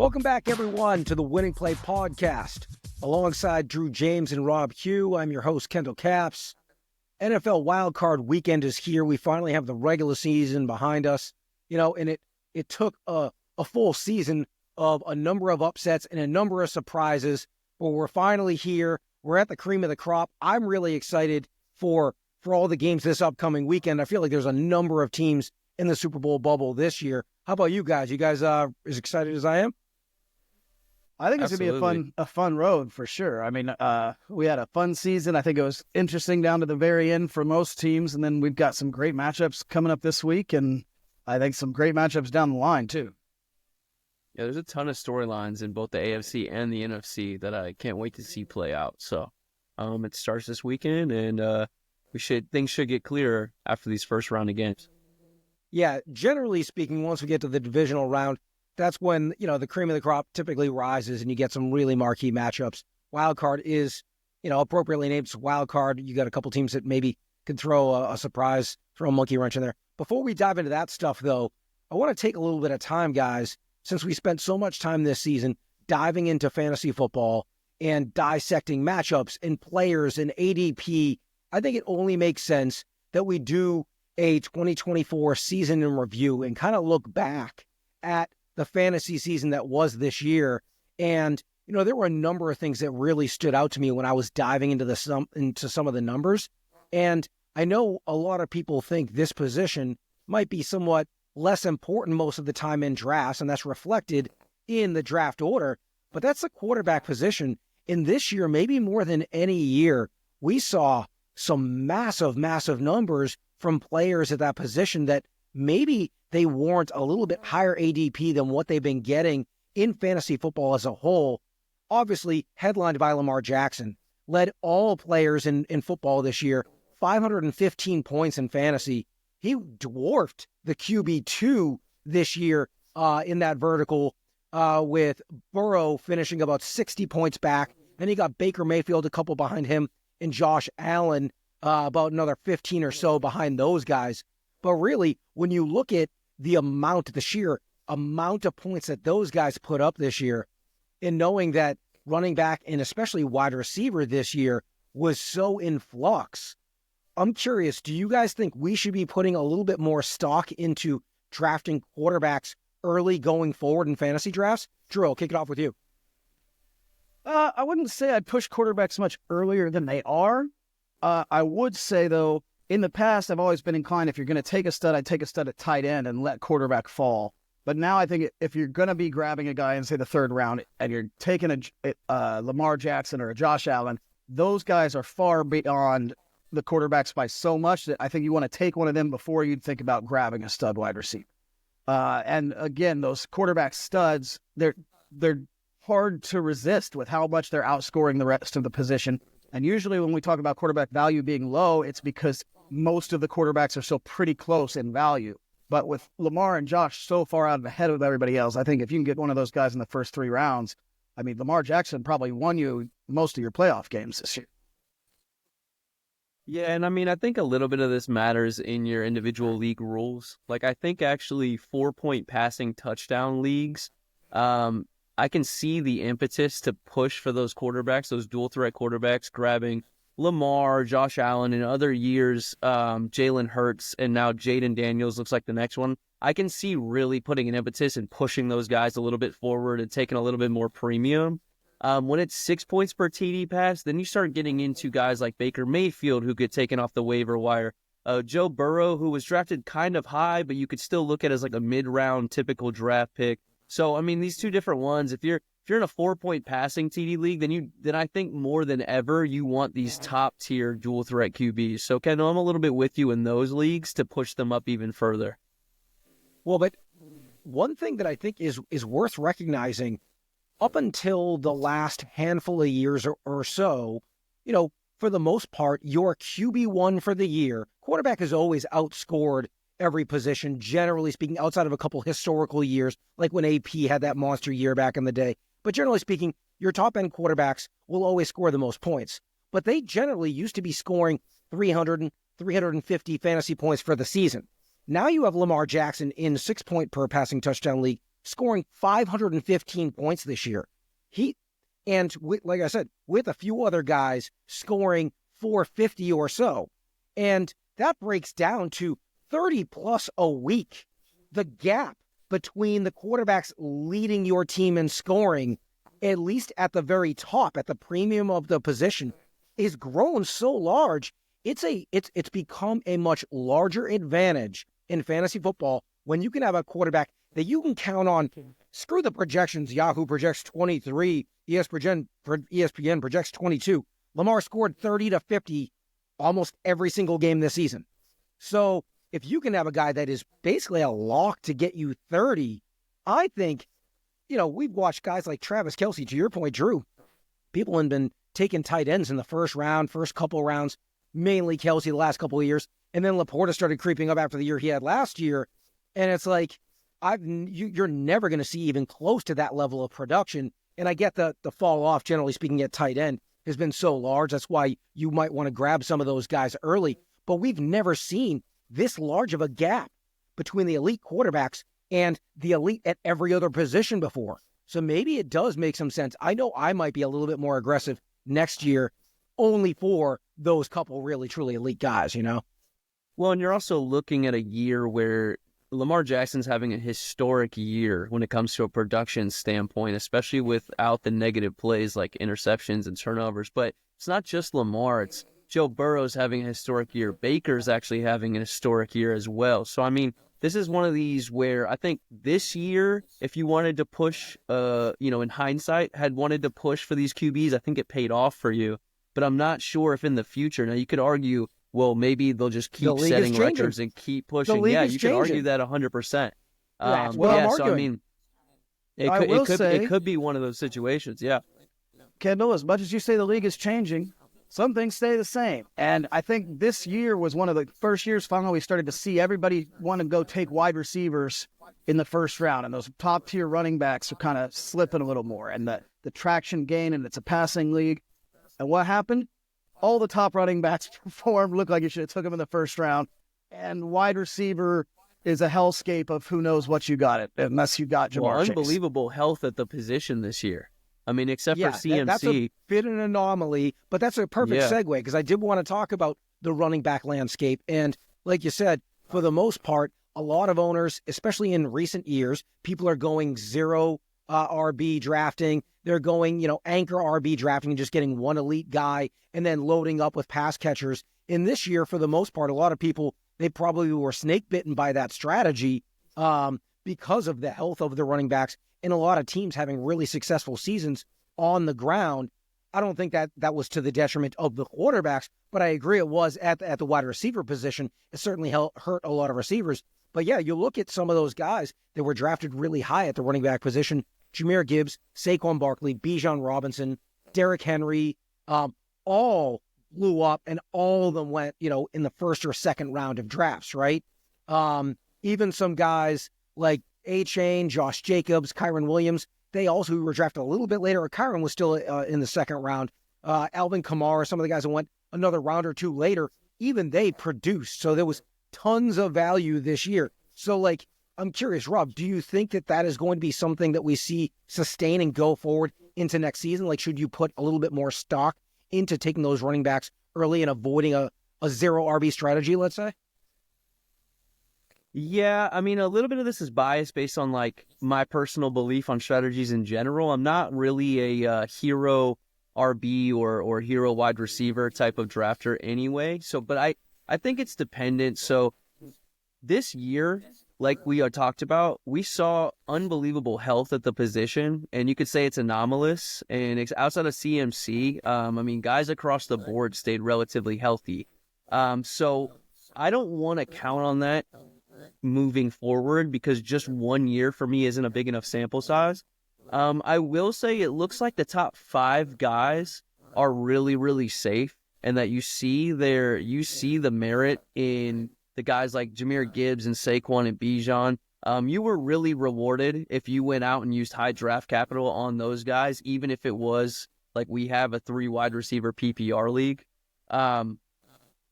Welcome back, everyone, to the Winning Play Podcast. Alongside Drew James and Rob Hue, I'm your host, Kendall Capps. NFL Wildcard Weekend is here. We finally have the regular season behind us. And it took a full season of a number of upsets and a number of surprises, but we're finally here. We're at the cream of the crop. I'm really excited for all the games this upcoming weekend. I feel like there's a number of teams in the Super Bowl bubble this year. How about you guys? You guys as excited as I am? I think it's going to be a fun road for sure. I mean, we had a fun season. I think it was interesting down to the very end for most teams, and then we've got some great matchups coming up this week, and I think some great matchups down the line too. Yeah, there's a ton of storylines in both the AFC and the NFC that I can't wait to see play out. So, it starts this weekend, and things should get clearer after these first round of games. Yeah, generally speaking, once we get to the divisional round, that's when, the cream of the crop typically rises and you get some really marquee matchups. Wild card is, appropriately named wild card. You got a couple teams that maybe can throw a surprise, throw a monkey wrench in there. Before we dive into that stuff, though, I want to take a little bit of time, guys, since we spent so much time this season diving into fantasy football and dissecting matchups and players and ADP. I think it only makes sense that we do a 2024 season in review and kind of look back at the fantasy season that was this year. And, there were a number of things that really stood out to me when I was diving into some of the numbers. And I know a lot of people think this position might be somewhat less important most of the time in drafts, and that's reflected in the draft order. But that's the quarterback position. In this year, maybe more than any year, we saw some massive, massive numbers from players at that position that maybe they warrant a little bit higher ADP than what they've been getting in fantasy football as a whole. Obviously, headlined by Lamar Jackson, led all players in football this year, 515 points in fantasy. He dwarfed the QB2 this year in that vertical with Burrow finishing about 60 points back. Then he got Baker Mayfield a couple behind him and Josh Allen about another 15 or so behind those guys. But really, when you look at the sheer amount of points that those guys put up this year, and knowing that running back and especially wide receiver this year was so in flux, I'm curious, do you guys think we should be putting a little bit more stock into drafting quarterbacks early going forward in fantasy drafts? Drew, I'll kick it off with you. I wouldn't say I'd push quarterbacks much earlier than they are. I would say, though, in the past, I've always been inclined, if you're going to take a stud, I'd take a stud at tight end and let quarterback fall. But now I think if you're going to be grabbing a guy in, say, the third round, and you're taking a Lamar Jackson or a Josh Allen, those guys are far beyond the quarterbacks by so much that I think you want to take one of them before you'd think about grabbing a stud wide receiver. And again, those quarterback studs, they're hard to resist with how much they're outscoring the rest of the position. And usually when we talk about quarterback value being low, it's because most of the quarterbacks are still pretty close in value. But with Lamar and Josh so far out ahead of everybody else, I think if you can get one of those guys in the first 3 rounds, I mean, Lamar Jackson probably won you most of your playoff games this year. Yeah, and I think a little bit of this matters in your individual league rules. Like, I think actually 4-point passing touchdown leagues, I can see the impetus to push for those quarterbacks, those dual threat quarterbacks, grabbing Lamar, Josh Allen, in other years, Jalen Hurts, and now Jaden Daniels looks like the next one. I can see really putting an impetus and pushing those guys a little bit forward and taking a little bit more premium. When it's 6 points per TD pass, then you start getting into guys like Baker Mayfield, who get taken off the waiver wire. Joe Burrow, who was drafted kind of high, but you could still look at as like a mid-round typical draft pick. So, these two different ones, if you're in a 4-point passing TD league, then I think more than ever you want these top-tier dual-threat QBs. So, Kendall, I'm a little bit with you in those leagues to push them up even further. Well, but one thing that I think is worth recognizing, up until the last handful of years or so, for the most part, your QB1 for the year, quarterback has always outscored every position, generally speaking, outside of a couple historical years, like when AP had that monster year back in the day. But generally speaking, your top-end quarterbacks will always score the most points. But they generally used to be scoring 300 and 350 fantasy points for the season. Now you have Lamar Jackson in 6-point per passing touchdown league scoring 515 points this year. Like I said, with a few other guys scoring 450 or so. And that breaks down to 30 plus a week. The gap between the quarterbacks leading your team in scoring, at least at the very top, at the premium of the position, is grown so large. It's become a much larger advantage in fantasy football when you can have a quarterback that you can count on. Screw the projections. Yahoo projects 23. ESPN projects 22. Lamar scored 30 to 50 almost every single game this season. So if you can have a guy that is basically a lock to get you 30, I think, we've watched guys like Travis Kelce, to your point, Drew. People have been taking tight ends in the first couple rounds, mainly Kelce the last couple of years. And then Laporta started creeping up after the year he had last year. And it's like, you're never going to see even close to that level of production. And I get the fall off, generally speaking, at tight end has been so large. That's why you might want to grab some of those guys early. But we've never seen this large of a gap between the elite quarterbacks and the elite at every other position before. So maybe it does make some sense. I know I might be a little bit more aggressive next year only for those couple really, truly elite guys, Well, and you're also looking at a year where Lamar Jackson's having a historic year when it comes to a production standpoint, especially without the negative plays like interceptions and turnovers. But it's not just Lamar. It's Joe Burrow's having a historic year. Baker's actually having an historic year as well. So, I mean, this is one of these where I think this year, if you wanted to push, in hindsight, had wanted to push for these QBs, I think it paid off for you. But I'm not sure if in the future, now you could argue, well, maybe they'll just keep setting records and keep pushing. Yeah, you can argue that 100%. So I mean, it could be one of those situations. Yeah, Kendall, as much as you say the league is changing, some things stay the same. And I think this year was one of the first years finally we started to see everybody want to go take wide receivers in the first round. And those top tier running backs are kind of slipping a little more. And the traction gain, and it's a passing league. And what happened? All the top running backs performed, looked like you should have took them in the first round. And wide receiver is a hellscape of who knows what you got it, unless you got Jamar Chase. Unbelievable health at the position this year. I mean, except for CMC. That's a bit an anomaly, but that's a perfect segue because I did want to talk about the running back landscape. And like you said, for the most part, a lot of owners, especially in recent years, people are going zero RB drafting. They're going, anchor RB drafting and just getting one elite guy and then loading up with pass catchers. In this year, for the most part, a lot of people, they probably were snake bitten by that strategy because of the health of the running backs and a lot of teams having really successful seasons on the ground. I don't think that was to the detriment of the quarterbacks, but I agree it was at the wide receiver position. It certainly hurt a lot of receivers. But yeah, you look at some of those guys that were drafted really high at the running back position: Jahmyr Gibbs, Saquon Barkley, Bijan Robinson, Derrick Henry, all blew up, and all of them went, in the first or second round of drafts, right? Even some guys like A-Chain, Josh Jacobs, Kyron Williams, they also were drafted a little bit later. Kyron was still in the second round. Alvin Kamara, some of the guys that went another round or two later, even they produced. So there was tons of value this year. So, I'm curious, Rob, do you think that is going to be something that we see sustain and go forward into next season? Should you put a little bit more stock into taking those running backs early and avoiding a zero RB strategy, let's say? Yeah, I mean, a little bit of this is biased based on my personal belief on strategies in general. I'm not really a hero RB or hero wide receiver type of drafter anyway. So, but I think it's dependent. So this year, like we talked about, we saw unbelievable health at the position, and you could say it's anomalous. And it's outside of CMC, I mean, guys across the board stayed relatively healthy. So I don't want to count on that moving forward because just 1 year for me isn't a big enough sample size. I will say it looks like the top 5 guys are really, really safe, and that you see the merit in the guys like Jahmyr Gibbs and Saquon and Bijan. You were really rewarded if you went out and used high draft capital on those guys, even if it was we have a 3 wide receiver PPR league.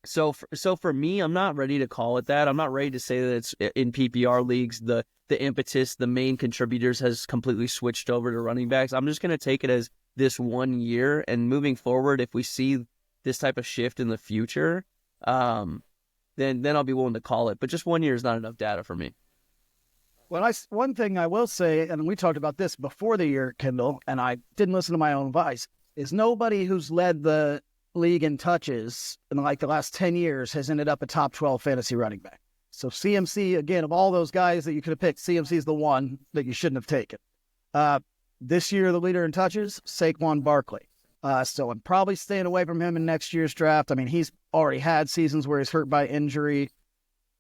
So for me, I'm not ready to call it that. I'm not ready to say that it's in PPR leagues, the impetus, the main contributors has completely switched over to running backs. I'm just going to take it as this 1 year, and moving forward, if we see this type of shift in the future, then I'll be willing to call it. But just 1 year is not enough data for me. Well, one thing I will say, and we talked about this before the year, Kendall, and I didn't listen to my own advice, is nobody who's led the league in touches in like the last 10 years has ended up a top 12 fantasy running back. So CMC, again, of all those guys that you could have picked, CMC is the one that you shouldn't have taken. This year, the leader in touches, Saquon Barkley. So I'm probably staying away from him in next year's draft. I mean, he's already had seasons where he's hurt by injury.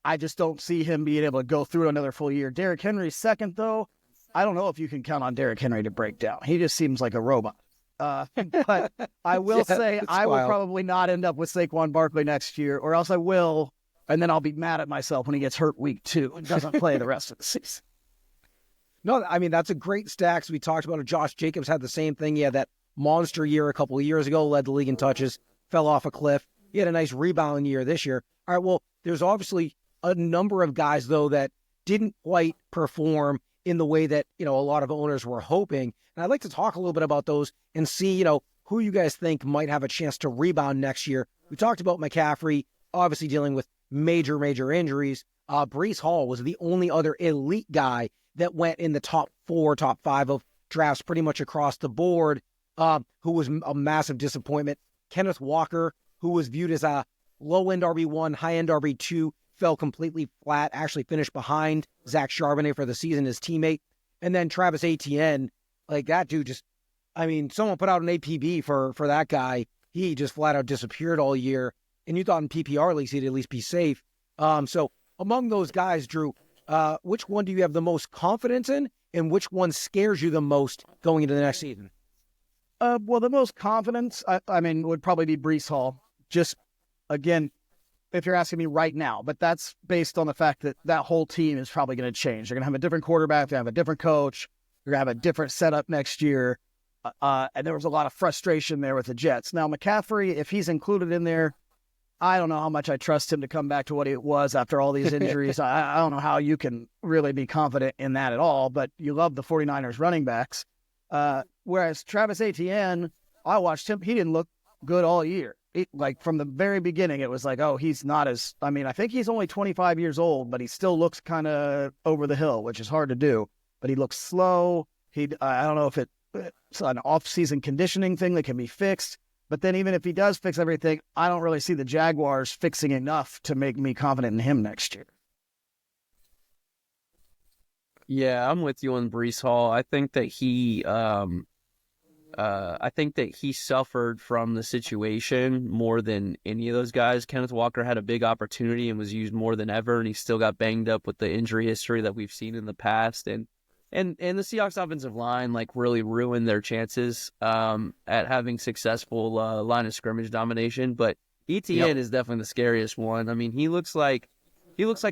I just don't see him being able to go through another full year. Derrick Henry's second, though. I don't know if you can count on Derrick Henry to break down. He just seems like a robot. But I will say I will probably not end up with Saquon Barkley next year, or else I will, and then I'll be mad at myself when he gets hurt week 2 and doesn't play the rest of the season. No, I mean, that's a great stack. We talked about it. Josh Jacobs had the same thing. He had that monster year a couple of years ago, led the league in touches, fell off a cliff. He had a nice rebound year this year. All right, well, there's obviously a number of guys, though, that didn't quite perform in the way that, a lot of owners were hoping. And I'd like to talk a little bit about those and see, who you guys think might have a chance to rebound next year. We talked about McCaffrey, obviously dealing with major injuries. Breece Hall was the only other elite guy that went in the top 4, top 5 of drafts pretty much across the board, who was a massive disappointment. Kenneth Walker, who was viewed as a low-end RB1, high-end RB2, fell completely flat, actually finished behind Zach Charbonnet for the season, his teammate. And then Travis Etienne, like that dude someone put out an APB for that guy. He just flat out disappeared all year. And you thought in PPR leagues he'd at least be safe. So among those guys, Drew, which one do you have the most confidence in, and which one scares you the most going into the next season? Well, the most confidence, would probably be Breece Hall. Just, again, if you're asking me right now, but that's based on the fact that that whole team is probably going to change. They're going to have a different quarterback, they're going to have a different coach, they're going to have a different setup next year. And there was a lot of frustration there with the Jets. Now, McCaffrey, if he's included in there, I don't know how much I trust him to come back to what it was after all these injuries. I don't know how you can really be confident in that at all, but you love the 49ers running backs. Whereas Travis Etienne, I watched him. He didn't look good all year. From the very beginning, it was like, oh, he's not as, I think he's only 25 years old, but he still looks kind of over the hill, which is hard to do. But he looks slow. I don't know if it's an off-season conditioning thing that can be fixed. But then even if he does fix everything, I don't really see the Jaguars fixing enough to make me confident in him next year. Yeah, I'm with you on Breece Hall. I think that he suffered from the situation more than any of those guys. Kenneth Walker had a big opportunity and was used more than ever, and he still got banged up with the injury history that we've seen in the past. And the Seahawks offensive line really ruined their chances at having successful line of scrimmage domination. But Etienne is definitely the scariest one. He looks like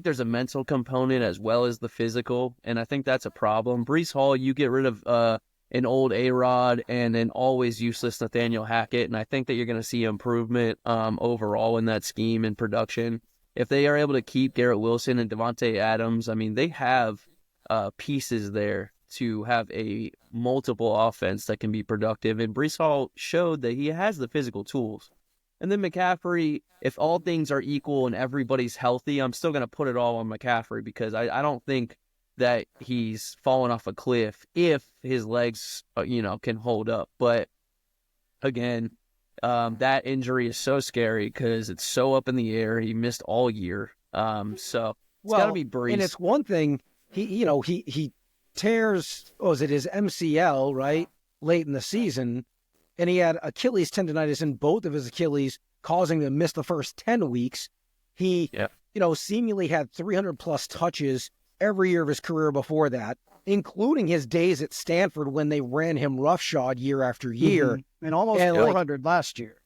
there's a mental component as well as the physical, and I think that's a problem. Breece Hall, you get rid of an old A-Rod and an always useless Nathaniel Hackett, and I think that you're going to see improvement overall in that scheme and production. If they are able to keep Garrett Wilson and Devontae Adams, they have pieces there to have a multiple offense that can be productive, and Breece Hall showed that he has the physical tools. And then McCaffrey, if all things are equal and everybody's healthy, I'm still going to put it all on McCaffrey because I don't think that he's fallen off a cliff if his legs, can hold up. But again, that injury is so scary because it's so up in the air. He missed all year. So it's got to be Breece. And it's one thing, he tears, his MCL, right, late in the season, and he had Achilles tendonitis in both of his Achilles, causing him to miss the first 10 weeks. He, seemingly had 300-plus touches every year of his career before that, including his days at Stanford when they ran him roughshod year after year. Mm-hmm. And almost 400 last year.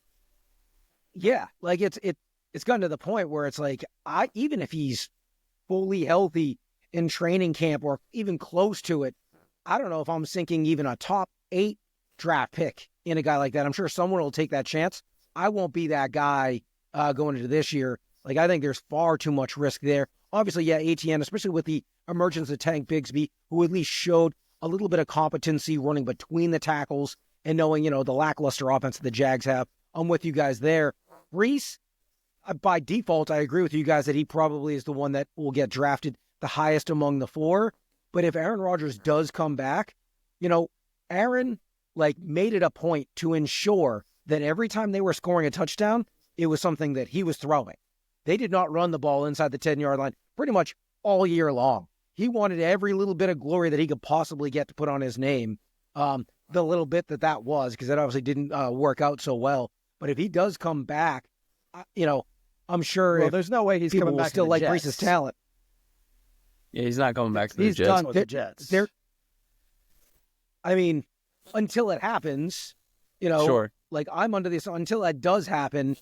Yeah, it's gotten to the point where it's like, even if he's fully healthy in training camp or even close to it, I don't know if I'm sinking even a top 8 draft pick in a guy like that. I'm sure someone will take that chance. I won't be that guy going into this year. Like, I think there's far too much risk there. Obviously, yeah, ATN, especially with the emergence of Tank Bigsby, who at least showed a little bit of competency running between the tackles and knowing, the lackluster offense that the Jags have. I'm with you guys there. Reese, by default, I agree with you guys that he probably is the one that will get drafted the highest among the four. But if Aaron Rodgers does come back, Aaron made it a point to ensure that every time they were scoring a touchdown, it was something that he was throwing. They did not run the ball inside the 10-yard line pretty much all year long. He wanted every little bit of glory that he could possibly get to put on his name. The little bit that was, because that obviously didn't work out so well. But if he does come back, I'm sure there's no way he's coming back still to the like Jets. Reese's talent. Yeah, he's not coming back to the He's Jets. done with the Jets. I mean, until it happens, Sure. I'm under this, until that does happen,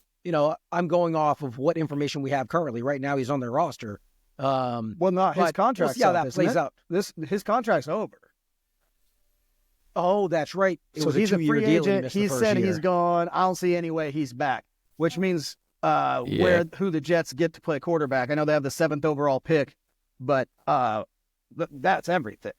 I'm going off of what information we have currently. Right now, he's on their roster. Well, not his contract's we'll see how up, that isn't plays it? out. His contract's over. Oh, that's right. It So was he's a two-year free deal. agent. Missed the He first said year. he's gone. I don't see any way he's back, which means who the Jets get to play quarterback. I know they have the 7th overall pick, but that's everything.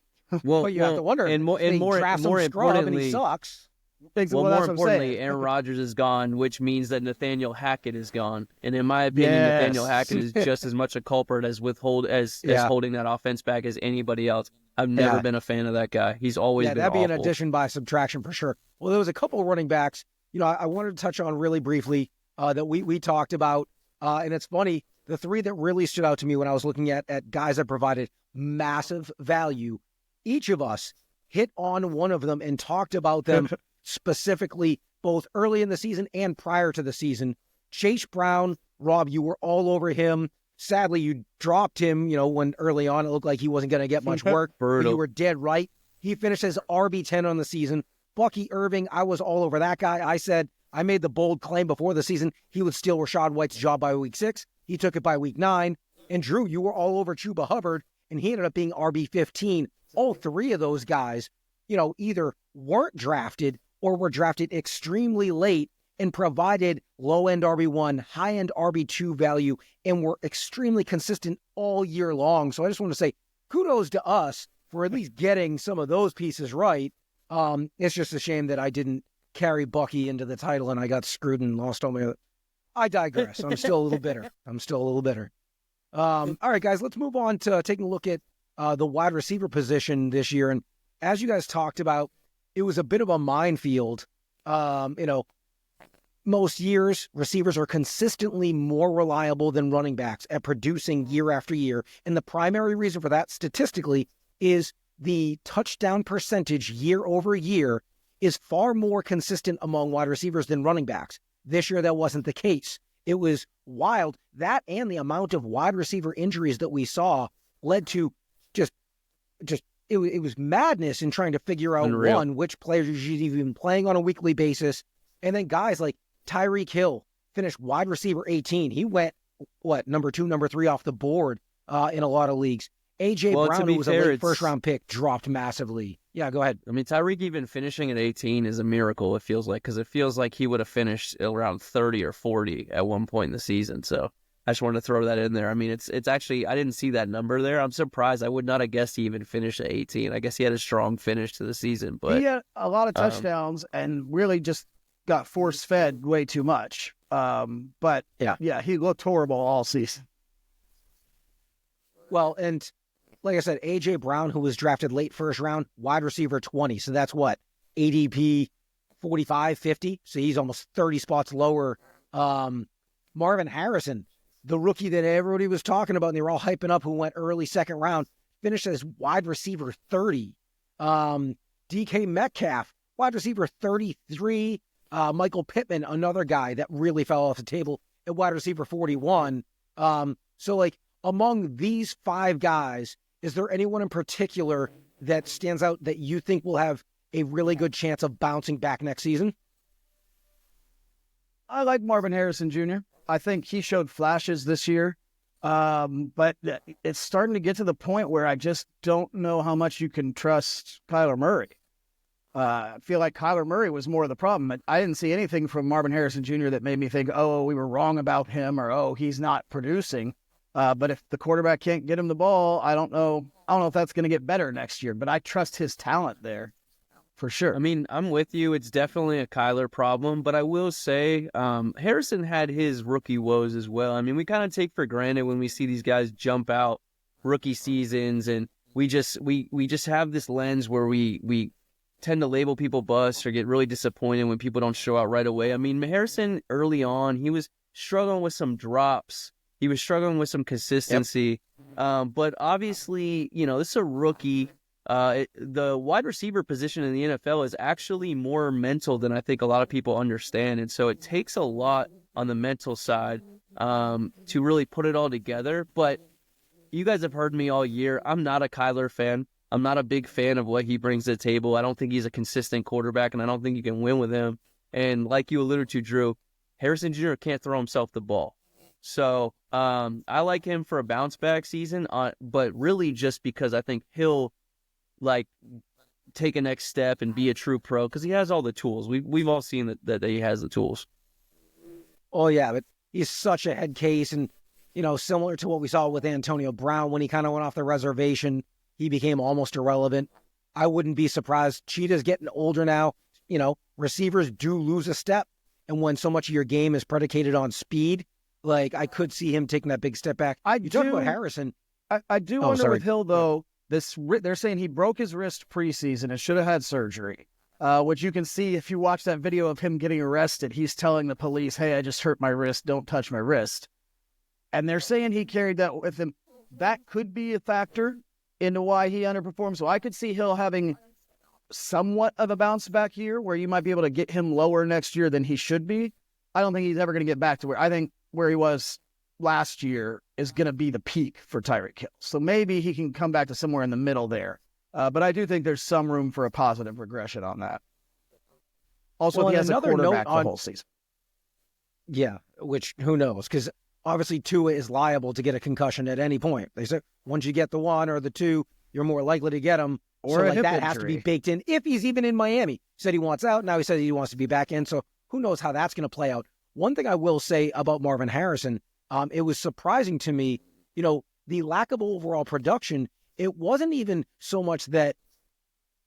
Well, But you have to wonder. and more draft some scrub and importantly, he sucks. well, that's more what I'm saying. importantly, Aaron Rodgers is gone, which means that Nathaniel Hackett is gone. And in my opinion, Yes. Nathaniel Hackett is just as much a culprit as holding that offense back as anybody else. I've never been a fan of that guy. He's always been that'd be awful. an addition by subtraction for sure. Well, there was a couple of running backs, I wanted to touch on really briefly that we talked about. And it's funny, the three that really stood out to me when I was looking at guys that provided massive value, each of us hit on one of them and talked about them specifically both early in the season and prior to the season. Chase Brown, Rob, you were all over him. Sadly, you dropped him, when early on it looked like he wasn't going to get much work. But you were dead right. He finished as RB10 on the season. Bucky Irving, I was all over that guy. I said, I made the bold claim before the season he would steal Rachaad White's job by week 6. He took it by week 9. And Drew, you were all over Chuba Hubbard, and he ended up being RB15. All three of those guys, either weren't drafted or were drafted extremely late and provided low-end RB1, high-end RB2 value, and were extremely consistent all year long. So I just want to say kudos to us for at least getting some of those pieces right. It's just a shame that I didn't carry Bucky into the title and I got screwed and lost all my... I digress. I'm still a little bitter. All right, guys, let's move on to taking a look at the wide receiver position this year. And as you guys talked about, it was a bit of a minefield. Most years, receivers are consistently more reliable than running backs at producing year after year. And the primary reason for that statistically is the touchdown percentage year over year is far more consistent among wide receivers than running backs. This year, that wasn't the case. It was wild. That and the amount of wide receiver injuries that we saw led to it was madness in trying to figure out, one, which players you should even playing on a weekly basis. And then guys like Tyreek Hill finished wide receiver 18. He went, number 2, number 3 off the board in a lot of leagues. A.J. Brown, who was a late first-round pick, dropped massively. Yeah, go ahead. I mean, Tyreek even finishing at 18 is a miracle, it feels like, because it feels like he would have finished around 30 or 40 at one point in the season. So I just wanted to throw that in there. I mean, it's actually, I didn't see that number there. I'm surprised. I would not have guessed he even finished at 18. I guess he had a strong finish to the season. But he had a lot of touchdowns and really just got force-fed way too much. But yeah, he looked horrible all season. Well, and like I said, A.J. Brown, who was drafted late first round, wide receiver 20. So that's what? ADP 45, 50. So he's almost 30 spots lower. Marvin Harrison, the rookie that everybody was talking about and they were all hyping up, who went early second round, finished as wide receiver 30. DK Metcalf, wide receiver 33. Michael Pittman, another guy that really fell off the table at wide receiver 41. So like among these 5 guys, is there anyone in particular that stands out that you think will have a really good chance of bouncing back next season? I like Marvin Harrison Jr. I think he showed flashes this year, but it's starting to get to the point where I just don't know how much you can trust Kyler Murray. I feel like Kyler Murray was more of the problem. I didn't see anything from Marvin Harrison Jr. that made me think, oh, we were wrong about him, or oh, he's not producing. But if the quarterback can't get him the ball, I don't know if that's going to get better next year. But I trust his talent there for sure. I mean, I'm with you. It's definitely a Kyler problem, but I will say Harrison had his rookie woes as well. I mean, we kind of take for granted when we see these guys jump out rookie seasons, and we just have this lens where we tend to label people bust or get really disappointed when people don't show out right away. I mean, Harrison early on, he was struggling with some drops. He was struggling with some consistency. Yep. But obviously, this is a rookie. The wide receiver position in the NFL is actually more mental than I think a lot of people understand. And so it takes a lot on the mental side to really put it all together. But you guys have heard me all year. I'm not a Kyler fan. I'm not a big fan of what he brings to the table. I don't think he's a consistent quarterback, and I don't think you can win with him. And like you alluded to, Drew, Harrison Jr. can't throw himself the ball. So I like him for a bounce-back season, but really just because I think he'll take a next step and be a true pro because he has all the tools. We've all seen that he has the tools. Oh, yeah, but he's such a head case, and, similar to what we saw with Antonio Brown when he kind of went off the reservation, he became almost irrelevant. I wouldn't be surprised. Cheetah's getting older now. Receivers do lose a step. And when so much of your game is predicated on speed, I could see him taking that big step back. You talk about Harrison. I do wonder with Hill, though, they're saying he broke his wrist preseason and should have had surgery, which you can see if you watch that video of him getting arrested. He's telling the police, hey, I just hurt my wrist. Don't touch my wrist. And they're saying he carried that with him. That could be a factor into why he underperformed. So I could see Hill having somewhat of a bounce back year where you might be able to get him lower next year than he should be. I don't think he's ever going to get back to I think where he was last year is going to be the peak for Tyreek Hill. So maybe he can come back to somewhere in the middle there. But I do think there's some room for a positive regression on that. Also, he has a quarterback the whole season. Yeah, which who knows? Because obviously Tua is liable to get a concussion at any point. They say once you get the one or the two, you're more likely to get them. Or so that has to be baked in if he's even in Miami. He said he wants out. Now he says he wants to be back in. So who knows how that's going to play out. One thing I will say about Marvin Harrison, it was surprising to me, the lack of overall production. It wasn't even so much that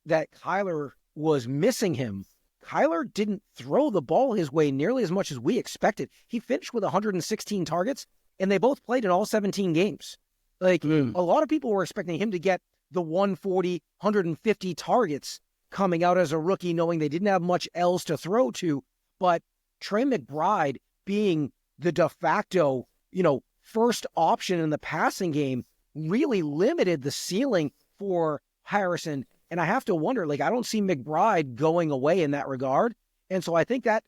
Kyler was missing him. Kyler didn't throw the ball his way nearly as much as we expected. He finished with 116 targets, and they both played in all 17 games. A lot of people were expecting him to get the 140, 150 targets coming out as a rookie, knowing they didn't have much else to throw to. But Trey McBride being the de facto, first option in the passing game really limited the ceiling for Harrison. And I have to wonder, I don't see McBride going away in that regard. And so I think that,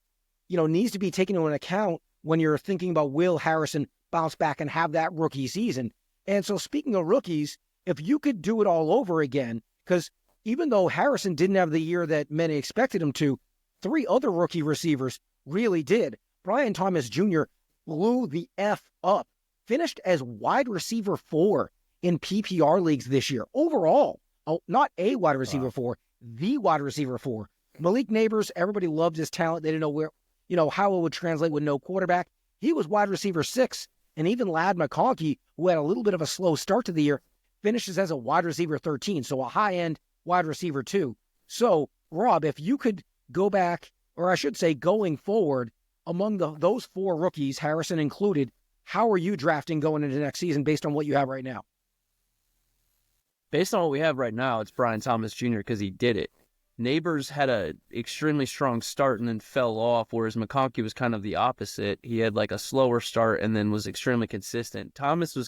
needs to be taken into account when you're thinking about will Harrison bounce back and have that rookie season. And so speaking of rookies, if you could do it all over again, because even though Harrison didn't have the year that many expected him to, 3 other rookie receivers really did. Brian Thomas Jr. blew the F up, finished as wide receiver 4 in PPR leagues this year. Overall, not a wide receiver 4, the wide receiver 4. Malik Neighbors, everybody loved his talent. They didn't know where, how it would translate with no quarterback. He was wide receiver 6. And even Ladd McConkey, who had a little bit of a slow start to the year, finishes as a wide receiver 13. So a high-end wide receiver 2. So, Rob, if you could go back, or I should say going forward, among those 4 rookies, Harrison included, how are you drafting going into next season based on what you have right now? Based on what we have right now, it's Brian Thomas Jr. because he did it. Neighbors had a extremely strong start and then fell off, whereas McConkey was kind of the opposite. He had a slower start and then was extremely consistent. Thomas was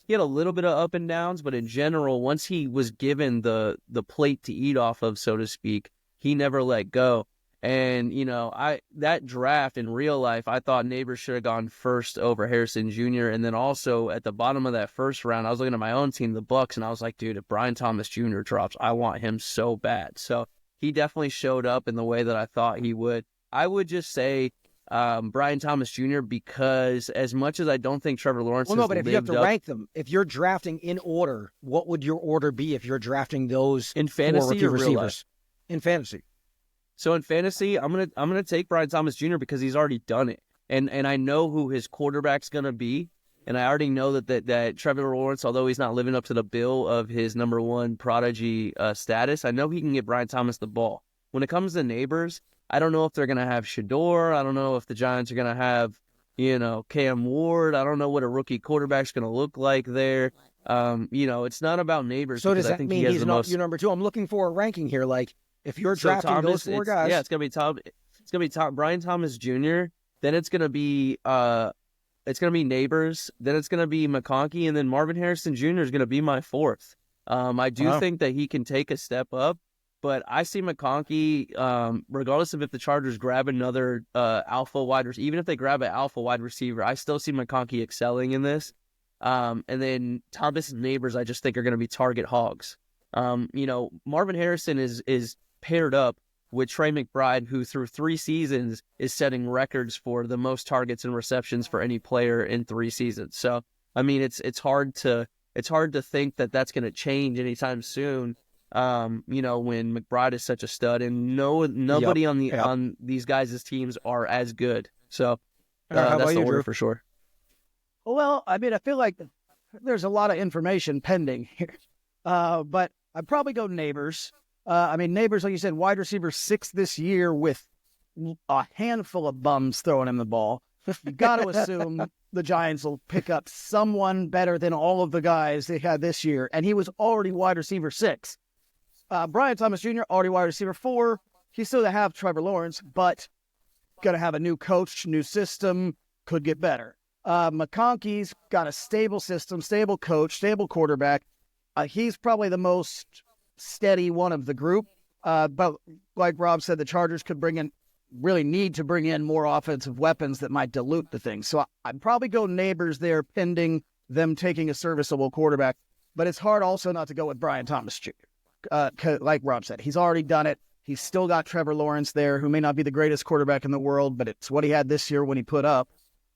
he had a little bit of up and downs, but in general, once he was given the plate to eat off of, so to speak, he never let go. And, that draft in real life, I thought Neighbors should have gone first over Harrison Jr. And then also at the bottom of that first round, I was looking at my own team, the Bucks, and I was like, dude, if Brian Thomas Jr. drops, I want him so bad. So he definitely showed up in the way that I thought he would. I would just say Brian Thomas Jr. because as much as I don't think Trevor Lawrence has but if you have to rank them, if you're drafting in order, what would your order be if you're drafting those in fantasy 4 rookie or receivers? real life? In fantasy. So in fantasy, I'm gonna take Brian Thomas Jr. because he's already done it, and I know who his quarterback's gonna be, and I already know that Trevor Lawrence, although he's not living up to the bill of his number one prodigy status, I know he can get Brian Thomas the ball. When it comes to neighbors, I don't know if they're gonna have Shador. I don't know if the Giants are gonna have Cam Ward. I don't know what a rookie quarterback's gonna look like there. It's not about neighbors. So does I that think mean he he's not your number 2? I'm looking for a ranking here. Like, if you're drafting those 4 guys, yeah, it's gonna be Brian Thomas Jr. Then it's gonna be neighbors. Then it's gonna be McConkey, and then Marvin Harrison Jr. is gonna be my 4th. I do think that he can take a step up, but I see McConkey, regardless of if the Chargers grab another alpha wide receiver, even if they grab an alpha wide receiver, I still see McConkey excelling in this. And then Thomas and neighbors, I just think are going to be target hogs. Marvin Harrison is paired up with Trey McBride, who through 3 seasons is setting records for the most targets and receptions for any player in 3 seasons. So, I mean, it's hard to think that that's going to change anytime soon. When McBride is such a stud, and nobody on these guys' teams are as good. So that's the order for sure. Well, I mean, I feel like there's a lot of information pending here, but I'd probably go neighbors. Neighbors, like you said, wide receiver 6 this year with a handful of bums throwing him the ball. You got to assume the Giants will pick up someone better than all of the guys they had this year, and he was already wide receiver 6. Brian Thomas Jr., already wide receiver 4. He's still to have Trevor Lawrence, but going to have a new coach, new system, could get better. McConkey's got a stable system, stable coach, stable quarterback. He's probably the most steady one of the group. But like Rob said, the Chargers could really need to bring in more offensive weapons that might dilute the thing. So I'd probably go neighbors there, pending them taking a serviceable quarterback. But it's hard also not to go with Brian Thomas Jr. Like Rob said, he's already done it. He's still got Trevor Lawrence there, who may not be the greatest quarterback in the world, but it's what he had this year when he put up.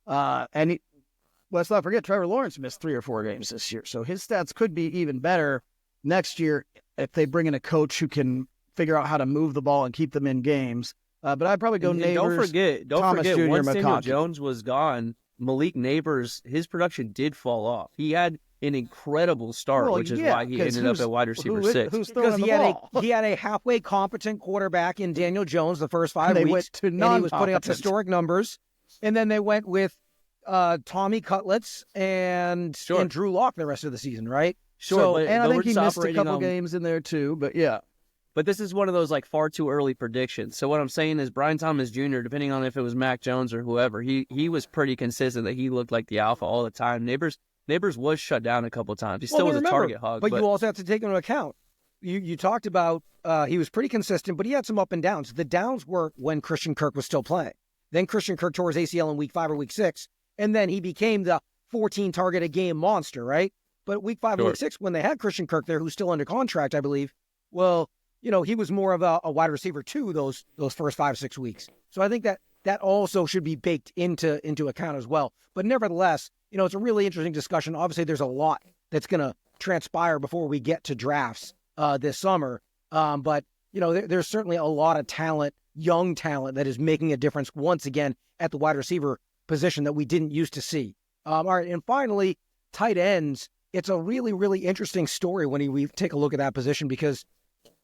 Let's not forget, Trevor Lawrence missed 3 or 4 games this year, so his stats could be even better next year if they bring in a coach who can figure out how to move the ball and keep them in games. But I'd probably go neighbors. Don't forget, Jr., once Daniel McConkey. Jones was gone, Malik Neighbors, his production did fall off. He had an incredible start, which is why he ended up at wide receiver 6. Because he had a halfway competent quarterback in Daniel Jones the first 5 weeks, went to and he was putting up historic numbers. And then they went with Tommy Cutlets and Drew Lock the rest of the season, right? Sure, and I think he missed a couple games in there too, but yeah. But this is one of those like far too early predictions. So what I'm saying is Brian Thomas Jr., depending on if it was Mac Jones or whoever, he was pretty consistent that he looked like the alpha all the time. Neighbors was shut down a couple of times. He still was a target hog. But you also have to take into account, you talked about he was pretty consistent, but he had some up and downs. The downs were when Christian Kirk was still playing. Then Christian Kirk tore his ACL in week 5 or week 6, and then he became the 14 target a game monster, right? But week 5 and week 6, when they had Christian Kirk there, who's still under contract, I believe, well, he was more of a wide receiver 2 those first 5-6 weeks. So I think that also should be baked into account as well. But nevertheless, it's a really interesting discussion. Obviously, there's a lot that's going to transpire before we get to drafts this summer. But there's certainly a lot of talent, young talent, that is making a difference once again at the wide receiver position that we didn't used to see. All right, and finally, tight ends. It's a really, really interesting story when we take a look at that position, because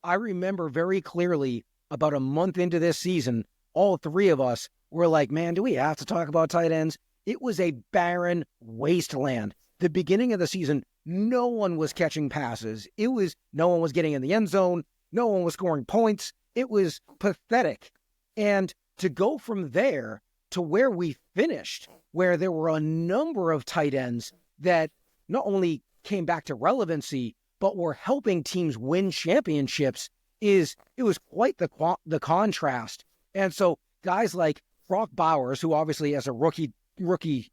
I remember very clearly about a month into this season, all 3 of us were like, man, do we have to talk about tight ends? It was a barren wasteland. The beginning of the season, no one was catching passes. No one was getting in the end zone. No one was scoring points. It was pathetic. And to go from there to where we finished, where there were a number of tight ends that not only came back to relevancy, but were helping teams win championships, it was quite the contrast. And so guys like Brock Bowers, who obviously as a rookie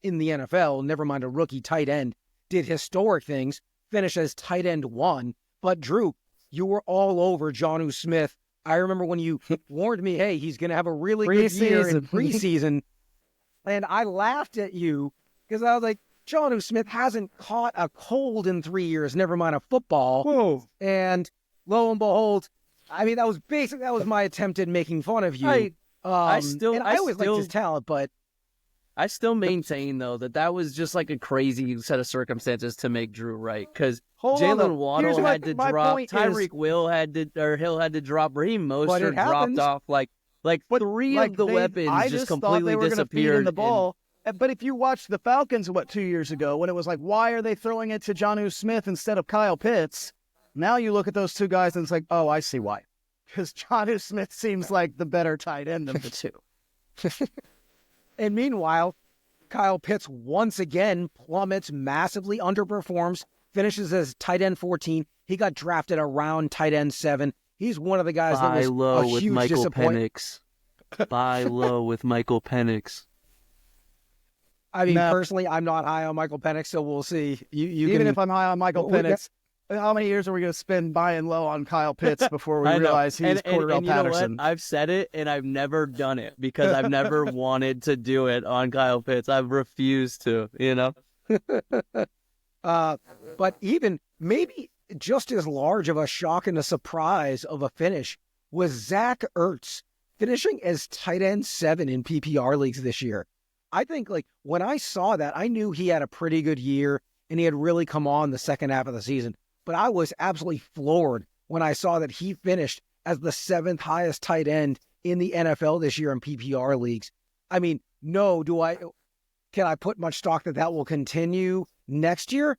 in the NFL, never mind a rookie tight end, did historic things, finished as tight end 1. But Drew, you were all over Jonnu Smith. I remember when you warned me, hey, he's going to have a really good year in preseason. And I laughed at you because I was like, Jonnu Smith hasn't caught a cold in 3 years, never mind a football. Whoa. And lo and behold, I mean, that was my attempt at making fun of you. I I always liked still his talent, but I still maintain though that was just like a crazy set of circumstances to make Drew right, because Hold on, Jalen though. Waddle Here's had to my drop, point Tyreek Hill had to drop, Raheem But it Mostert dropped happens. off like But, three like, of the weapons I just thought they completely were gonna feed disappeared. in the ball. But if you watched the Falcons, 2 years ago, when it was like, why are they throwing it to Jonnu Smith instead of Kyle Pitts? Now you look at those two guys and it's like, oh, I see why. Because Jonnu Smith seems like the better tight end of the two. And meanwhile, Kyle Pitts once again plummets, massively underperforms, finishes as tight end 14. He got drafted around tight end 7. He's one of the guys that Buy was low a with huge Michael disappointment. Penix. Buy low with Michael Penix. I mean, No. personally, I'm not high on Michael Penix, so we'll see. Even if I'm high on Michael Well, Penix, how many years are we going to spend buying low on Kyle Pitts before we I know. realize he's Cordell and you know what? Patterson? I've said it, and I've never done it because I've never wanted to do it on Kyle Pitts. I've refused to, but even maybe just as large of a shock and a surprise of a finish was Zach Ertz finishing as tight end 7 in PPR leagues this year. I think when I saw that, I knew he had a pretty good year and he had really come on the second half of the season. But I was absolutely floored when I saw that he finished as the 7th highest tight end in the NFL this year in PPR leagues. I mean, can I put much stock that will continue next year?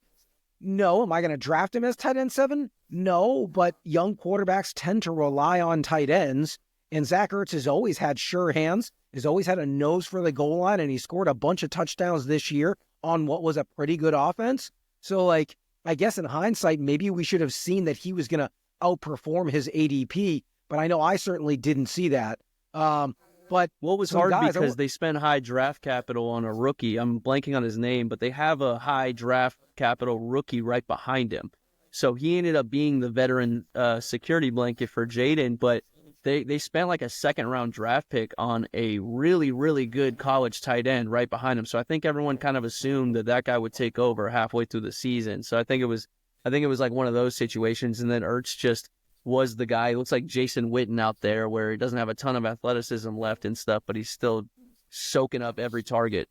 No. Am I going to draft him as tight end 7? No, but young quarterbacks tend to rely on tight ends, and Zach Ertz has always had sure hands, has always had a nose for the goal line, and he scored a bunch of touchdowns this year on what was a pretty good offense. So, I guess in hindsight, maybe we should have seen that he was going to outperform his ADP, but I know I certainly didn't see that. But what was hard because they spent high draft capital on a rookie. I'm blanking on his name, but they have a high draft capital rookie right behind him. So he ended up being the veteran security blanket for Jaden, but they spent like a second-round draft pick on a really, really good college tight end right behind him. So I think everyone kind of assumed that guy would take over halfway through the season. So I think it was like one of those situations, and then Ertz just was the guy. It looks like Jason Witten out there where he doesn't have a ton of athleticism left and stuff, but he's still soaking up every target.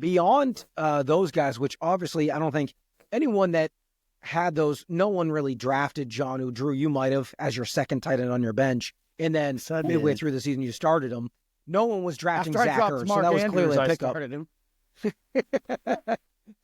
Beyond those guys, which obviously I don't think anyone that had those, no one really drafted Jonnu. Drew, you might have as your second tight end on your bench, and then midway through the season you started him. No one was drafting After Zach Ertz, so that was clearly a pickup.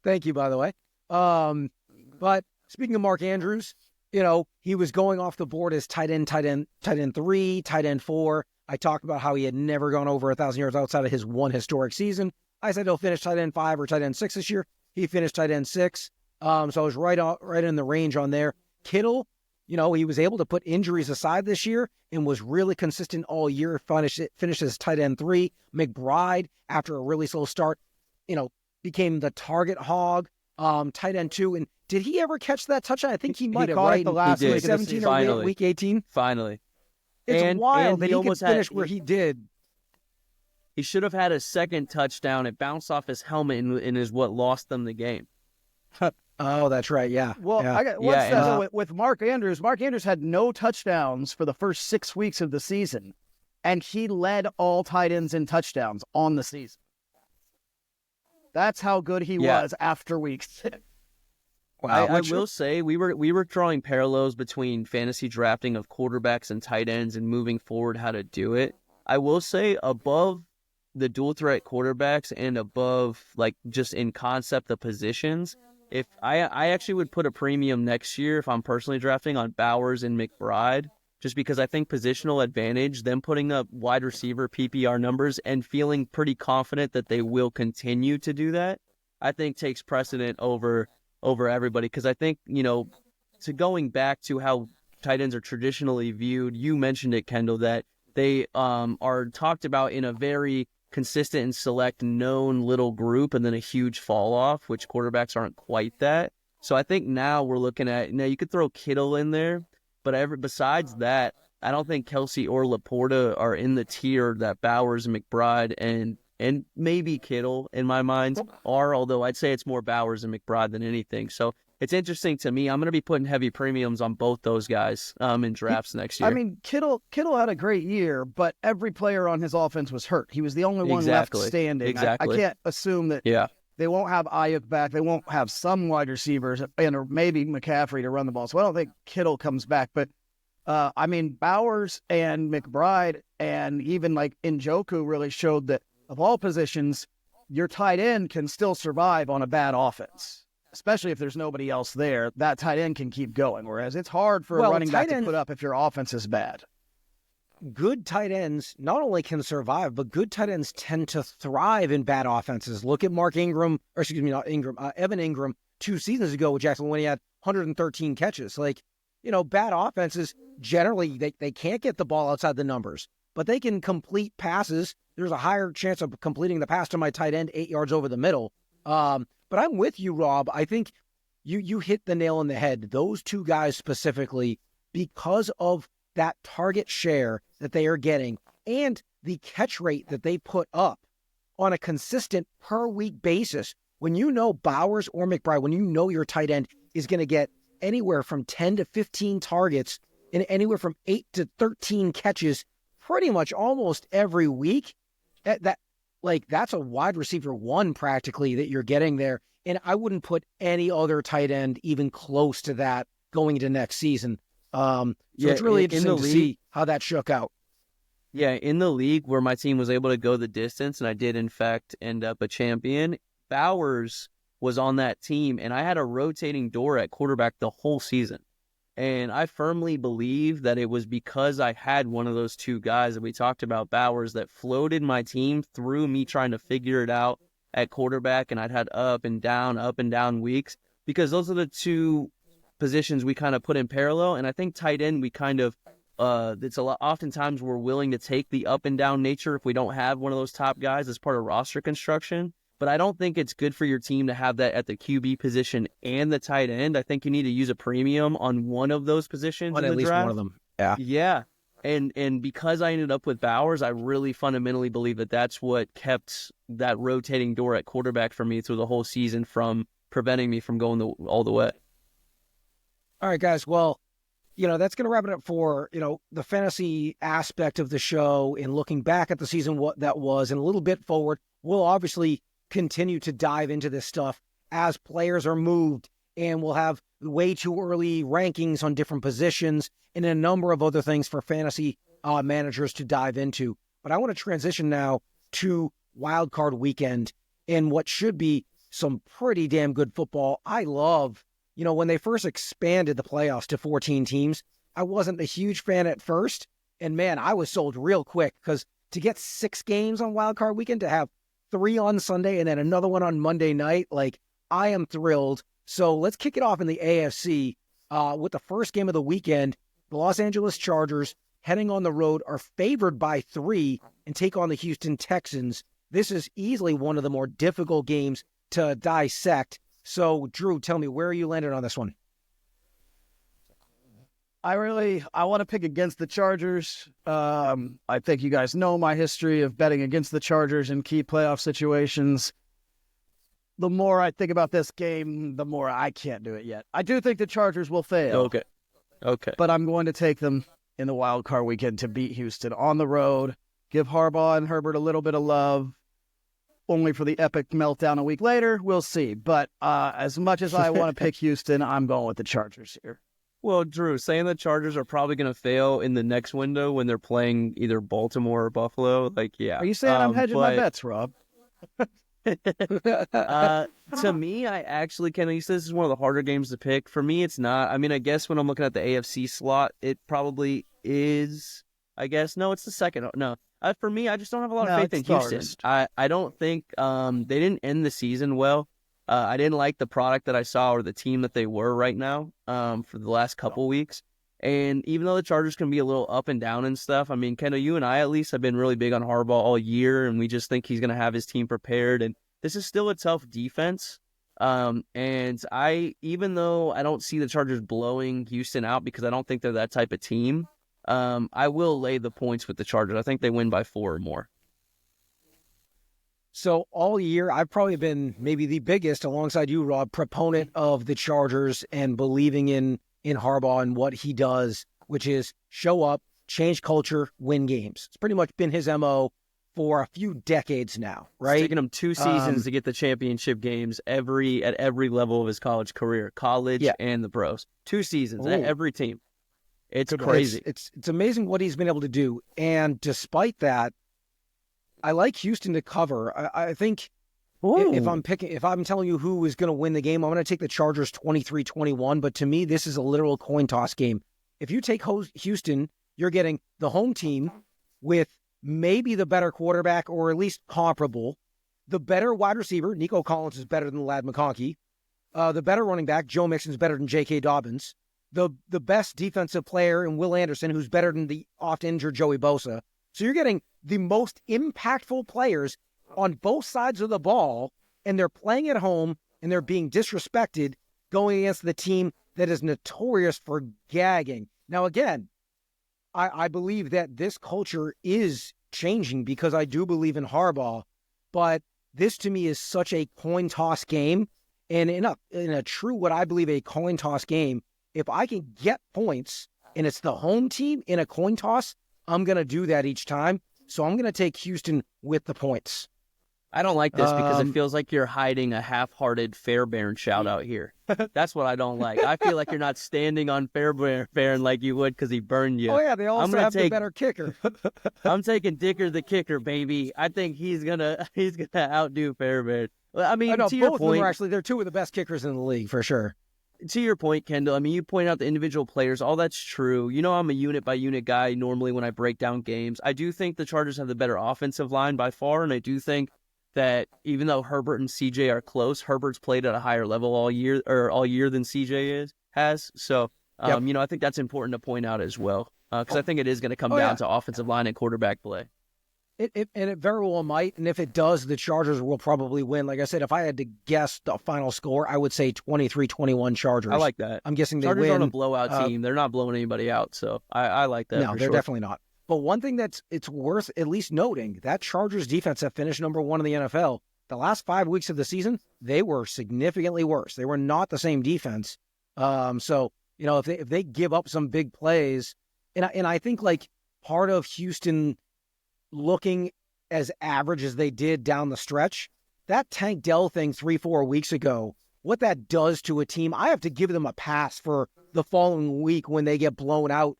Thank you, by the way. But speaking of Mark Andrews, he was going off the board as tight end 3, tight end 4. I talked about how he had never gone over 1,000 yards outside of his one historic season. I said he'll finish tight end 5 or tight end 6 this year. He finished tight end 6. So I was right in the range on there. Kittle, he was able to put injuries aside this year and was really consistent all year. Finished as tight end 3. McBride, after a really slow start, became the target hog. Tight end 2. And did he ever catch that touchdown? I think he might have, right? The last week week 17 Finally. or week 18. Finally. It's wild that he he could finish where he did. He should have had a second touchdown. It bounced off his helmet and is what lost them the game. Oh, that's right. Yeah. Well, Yeah. With Mark Andrews had no touchdowns for the first 6 weeks of the season, and he led all tight ends in touchdowns on the season. That's how good he was after week 6. Wow. I will say we were drawing parallels between fantasy drafting of quarterbacks and tight ends and moving forward how to do it. I will say above the dual threat quarterbacks and above just in concept the positions, if I actually would put a premium next year if I'm personally drafting on Bowers and McBride, just because I think positional advantage, them putting up wide receiver PPR numbers and feeling pretty confident that they will continue to do that, I think takes precedent over everybody. Because I think, to going back to how tight ends are traditionally viewed, you mentioned it, Kendall, that they are talked about in a very consistent and select known little group and then a huge fall off, which quarterbacks aren't quite that. So I think now we're looking at, you could throw Kittle in there, but besides that, I don't think Kelsey or Laporta are in the tier that Bowers and McBride and maybe Kittle in my mind are, although I'd say it's more Bowers and McBride than anything. So it's interesting to me. I'm going to be putting heavy premiums on both those guys in drafts next year. I mean, Kittle had a great year, but every player on his offense was hurt. He was the only one left standing. Exactly. I can't assume that they won't have Ayuk back. They won't have some wide receivers and or maybe McCaffrey to run the ball. So I don't think Kittle comes back. But, I mean, Bowers and McBride and even like Njoku really showed that of all positions, your tight end can still survive on a bad offense, especially if there's nobody else there. That tight end can keep going, whereas it's hard for a running back to put up if your offense is bad. Good tight ends not only can survive, but good tight ends tend to thrive in bad offenses. Look at Evan Ingram 2 seasons ago with Jacksonville when he had 113 catches. Like, bad offenses, generally, they can't get the ball outside the numbers, but they can complete passes. There's a higher chance of completing the pass to my tight end 8 yards over the middle. But I'm with you, Rob. I think you hit the nail on the head. Those two guys specifically, because of that target share that they are getting and the catch rate that they put up on a consistent per week basis, when you know Bowers or McBride, when you know your tight end is going to get anywhere from 10 to 15 targets and anywhere from 8 to 13 catches pretty much almost every week, that's a wide receiver 1 practically that you're getting there. And I wouldn't put any other tight end even close to that going into next season. So it's really interesting to see how that shook out. Yeah, in the league where my team was able to go the distance, and I did, in fact, end up a champion, Bowers was on that team, and I had a rotating door at quarterback the whole season. And I firmly believe that it was because I had one of those two guys that we talked about, Bowers, that floated my team through me trying to figure it out at quarterback, and I'd had up and down weeks, because those are the two positions we kind of put in parallel. And I think tight end, we kind of, it's a lot, oftentimes we're willing to take the up and down nature if we don't have one of those top guys as part of roster construction. But I don't think it's good for your team to have that at the QB position and the tight end. I think you need to use a premium on one of those positions in the at least draft. One of them. Yeah. And because I ended up with Bowers, I really fundamentally believe that that's what kept that rotating door at quarterback for me through the whole season from preventing me from going all the way. All right, guys. Well, that's going to wrap it up for, the fantasy aspect of the show and looking back at the season, what that was, and a little bit forward. We'll obviously continue to dive into this stuff as players are moved, and we'll have way too early rankings on different positions and a number of other things for fantasy managers to dive into. But I want to transition now to Wild Card Weekend and what should be some pretty damn good football. I love, when they first expanded the playoffs to 14 teams, I wasn't a huge fan at first. And man, I was sold real quick, because to get 6 games on Wild Card Weekend, to have 3 on Sunday and then another one on Monday night, I am thrilled. So let's kick it off in the AFC with the first game of the weekend. The Los Angeles Chargers, heading on the road, are favored by 3 and take on the Houston Texans. This is easily one of the more difficult games to dissect. So, Drew, tell me, where are you landing on this one? I want to pick against the Chargers. I think you guys know my history of betting against the Chargers in key playoff situations. The more I think about this game, the more I can't do it yet. I do think the Chargers will fail. Okay. But I'm going to take them in the Wild Card Weekend to beat Houston on the road. Give Harbaugh and Herbert a little bit of love, only for the epic meltdown a week later. We'll see. But as much as I want to pick Houston, I'm going with the Chargers here. Well, Drew, saying the Chargers are probably going to fail in the next window when they're playing either Baltimore or Buffalo, yeah. Are you saying I'm hedging my bets, Rob? To me, I actually can. This is one of the harder games to pick. For me, it's not. I mean, I guess when I'm looking at the AFC slot, it probably is. I guess no, it's the second. No, for me, I just don't have a lot of faith in Houston. I don't think they didn't end the season well. I didn't like the product that I saw or the team that they were right now for the last couple weeks. And even though the Chargers can be a little up and down and stuff, I mean, Kendall, you and I at least have been really big on Harbaugh all year, and we just think he's going to have his team prepared. And this is still a tough defense. And even though I don't see the Chargers blowing Houston out because I don't think they're that type of team, I will lay the points with the Chargers. I think they win by 4 or more. So all year, I've probably been maybe the biggest, alongside you, Rob, proponent of the Chargers and believing in Harbaugh and what he does, which is show up, change culture, win games. It's pretty much been his MO for a few decades now, right? It's taken him 2 seasons to get the championship games at every level of his college career, college and the pros. 2 seasons at every team. It's crazy. It's amazing what he's been able to do. And despite that, I like Houston to cover. I think if I'm telling you who is going to win the game, I'm going to take the Chargers 23-21. But to me, this is a literal coin toss game. If you take Houston, you're getting the home team with maybe the better quarterback, or at least comparable. The better wide receiver, Nico Collins, is better than Ladd McConkey. The better running back, Joe Mixon, is better than J.K. Dobbins. The best defensive player in Will Anderson, who's better than the oft-injured Joey Bosa. So you're getting the most impactful players on both sides of the ball, and they're playing at home, and they're being disrespected going against the team that is notorious for gagging. Now, again, I believe that this culture is changing because I do believe in Harbaugh, but this to me is such a coin toss game. And in a true, what I believe a coin toss game, if I can get points and it's the home team in a coin toss, I'm going to do that each time. So I'm going to take Houston with the points. I don't like this because it feels like you're hiding a half-hearted Fairbairn shout out here. That's what I don't like. I feel like you're not standing on Fairbairn like you would because he burned you. Oh, yeah, they also have the better kicker. I'm taking Dicker the kicker, baby. I think he's gonna outdo Fairbairn. I mean, to your both point, of them are actually, they're two of the best kickers in the league, for sure. To your point, Kendall, I mean, you point out the individual players. All that's true. You know, I'm a unit-by-unit guy normally when I break down games. I do think the Chargers have the better offensive line by far, and I do think that even though Herbert and CJ are close, Herbert's played at a higher level all year than CJ has. So, you know, I think that's important to point out as well, because I think it is going to come down to offensive line and quarterback play. And it very well might, and if it does, the Chargers will probably win. Like I said, if I had to guess the final score, I would say 23-21 Chargers. I like that. I'm guessing they Chargers win. aren't a blowout team. They're not blowing anybody out, so I like that. No, they're definitely not. But one thing it's worth at least noting, that Chargers defense that finished number 1 in the NFL, the last 5 weeks of the season, they were significantly worse. They were not the same defense. So, you know, if they give up some big plays, and I think like part of Houston looking as average as they did down the stretch, that Tank Dell thing 3-4 weeks ago, what that does to a team, I have to give them a pass for the following week when they get blown out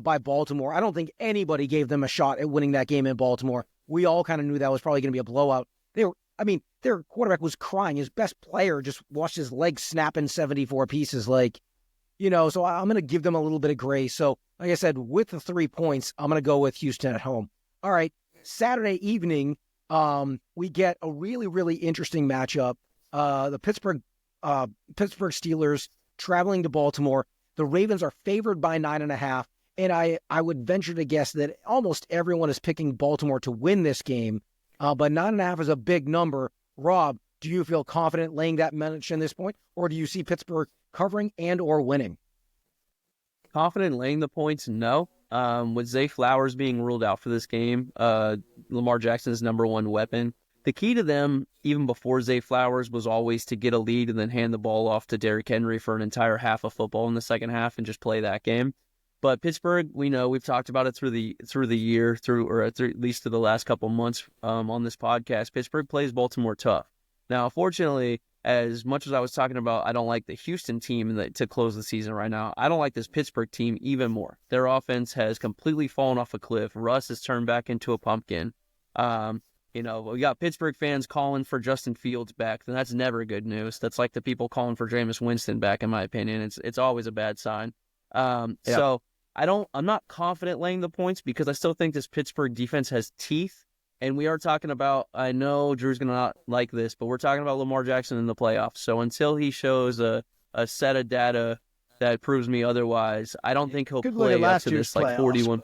by Baltimore. I don't think anybody gave them a shot at winning that game in Baltimore. We all kind of knew that was probably going to be a blowout. Their quarterback was crying. His best player just watched his legs snap in 74 pieces. Like, you know, so I'm going to give them a little bit of grace. So, like I said, with the 3 points, I'm going to go with Houston at home. All right, Saturday evening, we get a really, really interesting matchup. The Pittsburgh Steelers traveling to Baltimore. The Ravens are favored by 9.5. And I would venture to guess that almost everyone is picking Baltimore to win this game. But 9.5 is a big number. Rob, do you feel confident laying that much in this point? Or do you see Pittsburgh covering and or winning? Confident laying the points? No. With Zay Flowers being ruled out for this game, Lamar Jackson's number 1 weapon. The key to them, even before Zay Flowers, was always to get a lead and then hand the ball off to Derrick Henry for an entire half of football in the second half and just play that game. But Pittsburgh, we know, we've talked about it through the year, at least through the last couple months on this podcast. Pittsburgh plays Baltimore tough. Now, fortunately, as much as I was talking about, I don't like the Houston team to close the season right now. I don't like this Pittsburgh team even more. Their offense has completely fallen off a cliff. Russ has turned back into a pumpkin. You know, we got Pittsburgh fans calling for Justin Fields back, then that's never good news. That's like the people calling for Jameis Winston back, in my opinion. It's always a bad sign. So I'm not confident laying the points because I still think this Pittsburgh defense has teeth. And we are talking about, I know Drew's going to not like this, but we're talking about Lamar Jackson in the playoffs. So until he shows a set of data that proves me otherwise, I don't think he'll play up to this like 41.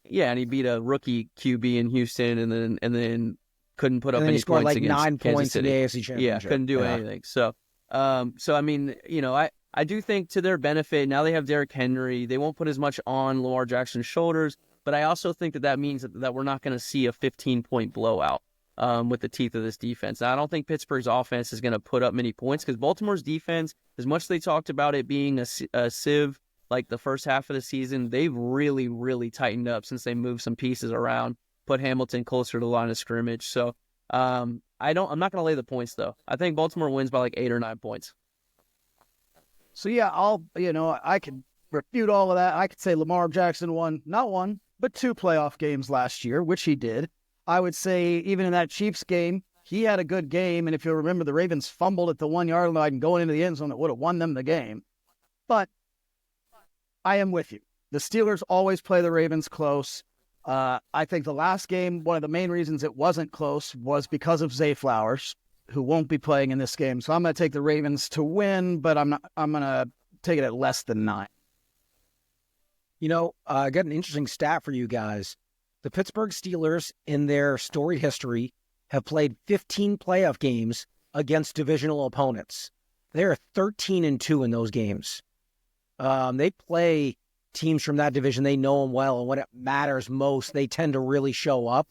Yeah, and he beat a rookie QB in Houston and then couldn't put up any points against 9 Kansas points City. in the AFC Championship. Yeah, couldn't do anything. So I mean, you know, I do think to their benefit, now they have Derrick Henry. They won't put as much on Lamar Jackson's shoulders. But I also think that means that we're not going to see a 15-point blowout with the teeth of this defense. Now, I don't think Pittsburgh's offense is going to put up many points because Baltimore's defense, as much as they talked about it being a sieve like the first half of the season, they've really, really tightened up since they moved some pieces around, put Hamilton closer to the line of scrimmage. So I'm not going to lay the points, though. I think Baltimore wins by like 8 or 9 points. So, yeah, I could refute all of that. I could say Lamar Jackson won, not one, but 2 playoff games last year, which he did. I would say even in that Chiefs game, he had a good game. And if you'll remember, the Ravens fumbled at the 1-yard line going into the end zone that would have won them the game. But I am with you. The Steelers always play the Ravens close. I think the last game, one of the main reasons it wasn't close was because of Zay Flowers, who won't be playing in this game. So I'm going to take the Ravens to win, but I'm going to take it at less than 9. I got an interesting stat for you guys. The Pittsburgh Steelers, in their storied history, have played 15 playoff games against divisional opponents. They're 13-2 in those games. They play teams from that division. They know them well, and when it matters most, they tend to really show up.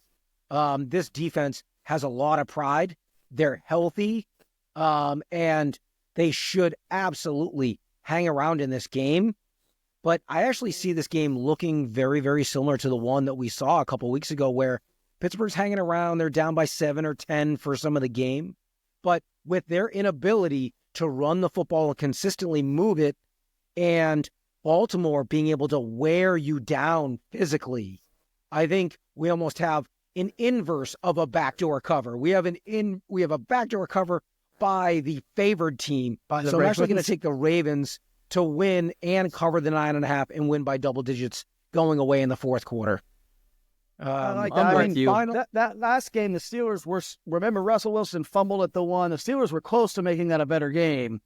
This defense has a lot of pride. They're healthy, and they should absolutely hang around in this game. But I actually see this game looking very, very similar to the one that we saw a couple weeks ago where Pittsburgh's hanging around. They're down by 7 or 10 for some of the game. But with their inability to run the football and consistently move it, and Baltimore being able to wear you down physically, I think we almost have an inverse of a backdoor cover. We have a backdoor cover by the favored team. So I'm actually going to take the Ravens to win and cover the 9.5 and win by double digits going away in the fourth quarter. That last game, the Steelers remember Russell Wilson fumbled at the 1. The Steelers were close to making that a better game.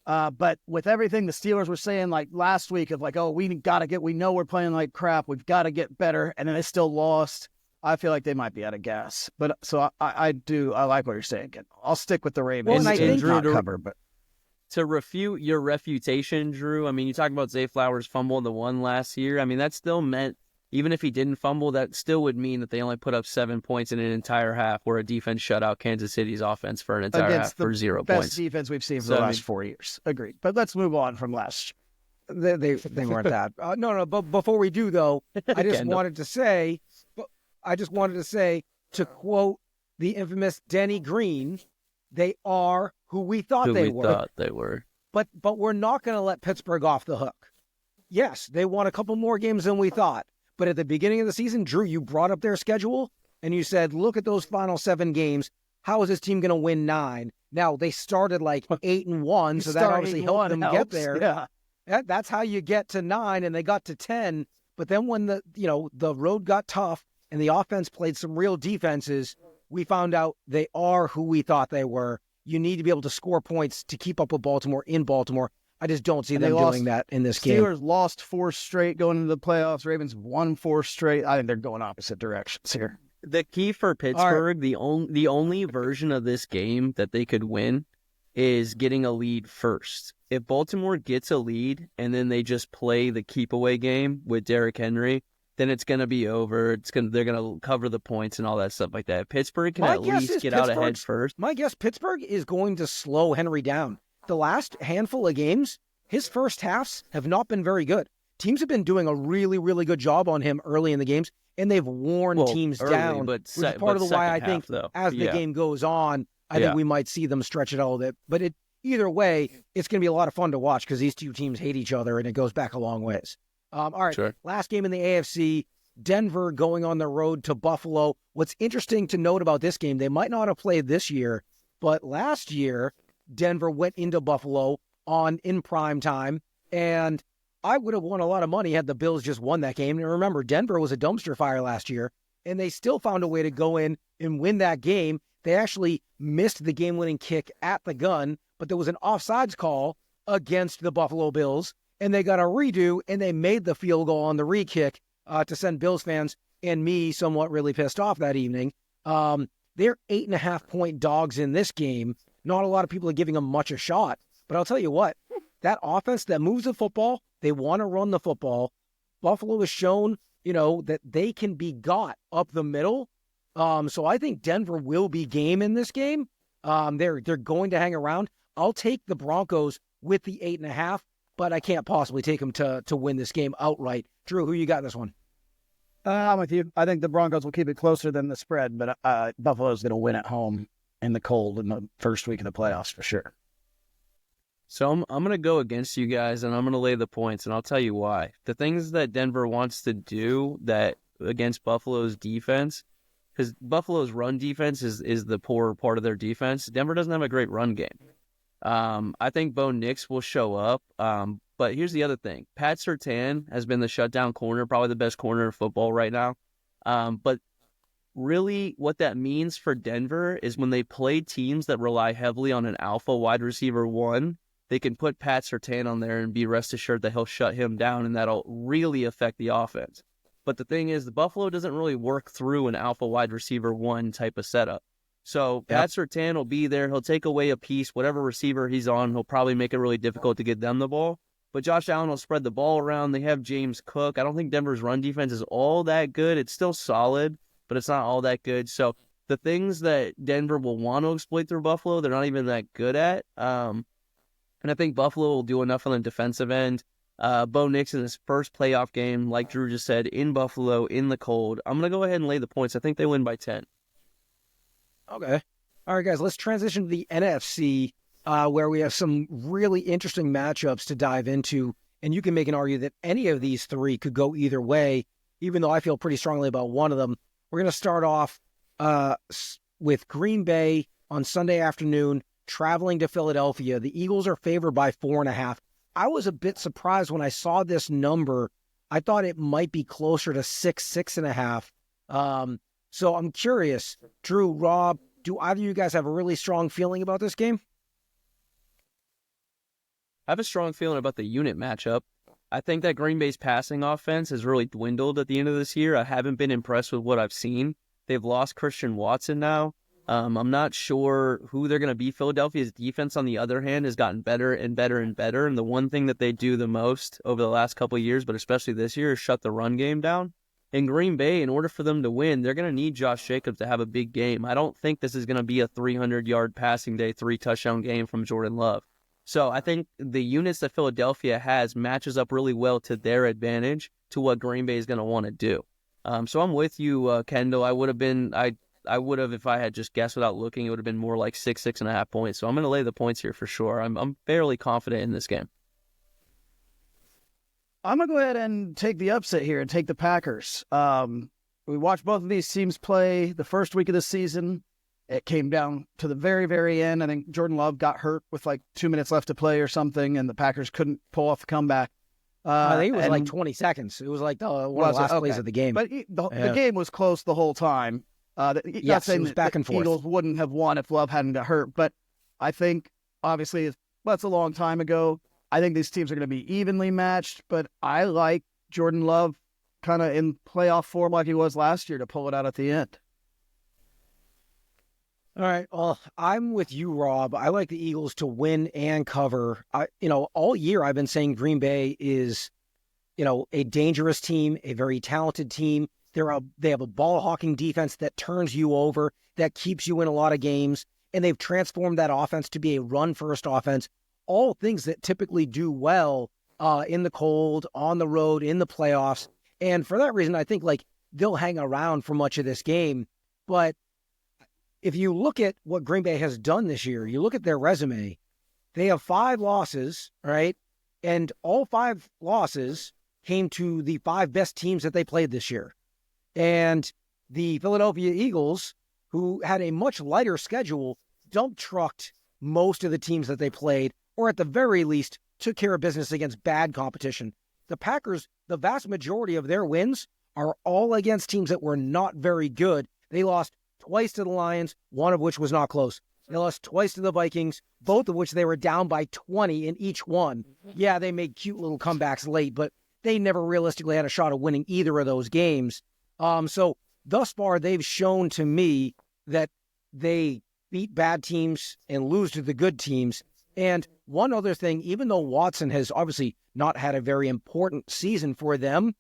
But with everything the Steelers were saying like last week of like, oh, we know we're playing like crap. We've got to get better. And then they still lost. I feel like they might be out of gas. But so I like what you're saying. I'll stick with the Ravens. Well, and I think not cover, but. To refute your refutation, Drew, I mean, you talk about Zay Flowers fumbling the 1 last year. I mean, that still meant, even if he didn't fumble, that still would mean that they only put up 7 points in an entire half where a defense shut out Kansas City's offense for an entire half for 0 points. Best defense we've seen for the last 4 years. Agreed. But let's move on from last year. They weren't that. No, but before we do, though, I just wanted to say, to quote the infamous Denny Green, they are who we thought they were. But we're not going to let Pittsburgh off the hook. Yes, they won a couple more games than we thought. But at the beginning of the season, Drew, you brought up their schedule and you said, look at those final 7 games. How is this team going to win 9? Now, they started like 8-1, so that obviously helped them get there. Yeah. That's how you get to 9, and they got to 10. But then when the road got tough and the offense played some real defenses, we found out they are who we thought they were. You need to be able to score points to keep up with Baltimore in Baltimore. I just don't see them doing that in this game. Steelers lost 4 straight going into the playoffs. Ravens won 4 straight. I think they're going opposite directions here. The key for Pittsburgh, the only version of this game that they could win is getting a lead first. If Baltimore gets a lead and then they just play the keep away game with Derrick Henry, then it's going to be over. They're going to cover the points and all that stuff like that. Pittsburgh can at least get out ahead first. My guess, Pittsburgh is going to slow Henry down. The last handful of games, his first halves have not been very good. Teams have been doing a really, really good job on him early in the games, and they've worn teams down, which is part of why I think as the game goes on, I think we might see them stretch it a little bit. But either way, it's going to be a lot of fun to watch because these two teams hate each other, and it goes back a long ways. All right, sure. Last game in the AFC, Denver going on the road to Buffalo. What's interesting to note about this game, they might not have played this year, but last year, Denver went into Buffalo in prime time, and I would have won a lot of money had the Bills just won that game. And remember, Denver was a dumpster fire last year, and they still found a way to go in and win that game. They actually missed the game-winning kick at the gun, but there was an offsides call against the Buffalo Bills, and they got a redo, and they made the field goal on the re-kick to send Bills fans and me somewhat really pissed off that evening. They're 8.5-point dogs in this game. Not a lot of people are giving them much a shot, but I'll tell you what, that offense that moves the football, they want to run the football. Buffalo has shown that they can be got up the middle. So I think Denver will be game in this game. They're going to hang around. I'll take the Broncos with the 8.5, but I can't possibly take them to win this game outright. Drew, who you got in this one? I'm with you. I think the Broncos will keep it closer than the spread, but Buffalo's going to win at home in the cold in the first week of the playoffs for sure. So I'm going to go against you guys, and I'm going to lay the points, and I'll tell you why. The things that Denver wants to do that against Buffalo's defense, because Buffalo's run defense is the poorer part of their defense. Denver doesn't have a great run game. I think Bo Nix will show up. But here's the other thing. Pat Surtain has been the shutdown corner, probably the best corner in football right now. But really what that means for Denver is when they play teams that rely heavily on an alpha wide receiver one, they can put Pat Surtain on there and be rest assured that he'll shut him down, and that'll really affect the offense. But the thing is, the Buffalo doesn't really work through an alpha wide receiver one type of setup. So Pat Surtain will be there. He'll take away a piece. Whatever receiver he's on, he'll probably make it really difficult to get them the ball. But Josh Allen will spread the ball around. They have James Cook. I don't think Denver's run defense is all that good. It's still solid, but it's not all that good. So the things that Denver will want to exploit through Buffalo, they're not even that good at. And I think Buffalo will do enough on the defensive end. Bo Nix in his first playoff game, like Drew just said, in Buffalo, in the cold. I'm going to go ahead and lay the points. I think they win by 10. Okay. All right, guys, let's transition to the NFC, where we have some really interesting matchups to dive into. And you can make an argument that any of these three could go either way, even though I feel pretty strongly about one of them. We're going to start off with Green Bay on Sunday afternoon, traveling to Philadelphia. The Eagles are favored by 4.5. I was a bit surprised when I saw this number. I thought it might be closer to 6.5. So I'm curious, Drew, Rob, do either of you guys have a really strong feeling about this game? I have a strong feeling about the unit matchup. I think that Green Bay's passing offense has really dwindled at the end of this year. I haven't been impressed with what I've seen. They've lost Christian Watson now. I'm not sure who they're going to be. Philadelphia's defense, on the other hand, has gotten better and better and better. And the one thing that they do the most over the last couple of years, but especially this year, is shut the run game down. In Green Bay, in order for them to win, they're going to need Josh Jacobs to have a big game. I don't think this is going to be a 300-yard passing day, 3-touchdown game from Jordan Love. So I think the units that Philadelphia has matches up really well to their advantage to what Green Bay is going to want to do. So I'm with you, Kendall. I would have, if I had just guessed without looking, it would have been more like 6.5 points. So I'm going to lay the points here for sure. I'm fairly confident in this game. I'm going to go ahead and take the upset here and take the Packers. We watched both of these teams play the first week of the season. It came down to the very, very end. I think Jordan Love got hurt with like 2 minutes left to play or something, and the Packers couldn't pull off the comeback. I think it was like 20 seconds. It was like one of the last plays of the game. But the game was close the whole time. Yes, it was back and forth. The Eagles wouldn't have won if Love hadn't got hurt. But I think, obviously, that's a long time ago. I think these teams are going to be evenly matched, but I like Jordan Love kind of in playoff form like he was last year to pull it out at the end. All right. Well, I'm with you, Rob. I like the Eagles to win and cover. All year I've been saying Green Bay is, a dangerous team, a very talented team. They have a ball hawking defense that turns you over, that keeps you in a lot of games, and they've transformed that offense to be a run-first offense. All things that typically do well in the cold, on the road, in the playoffs. And for that reason, I think they'll hang around for much of this game. But if you look at what Green Bay has done this year, you look at their resume, they have 5 losses, right? And all 5 losses came to the 5 best teams that they played this year. And the Philadelphia Eagles, who had a much lighter schedule, dump trucked most of the teams that they played, or at the very least, took care of business against bad competition. The Packers, the vast majority of their wins are all against teams that were not very good. They lost twice to the Lions, one of which was not close. They lost twice to the Vikings, both of which they were down by 20 in each one. Yeah, they made cute little comebacks late, but they never realistically had a shot of winning either of those games. So thus far, they've shown to me that they beat bad teams and lose to the good teams. And one other thing, even though Watson has obviously not had a very important season for them,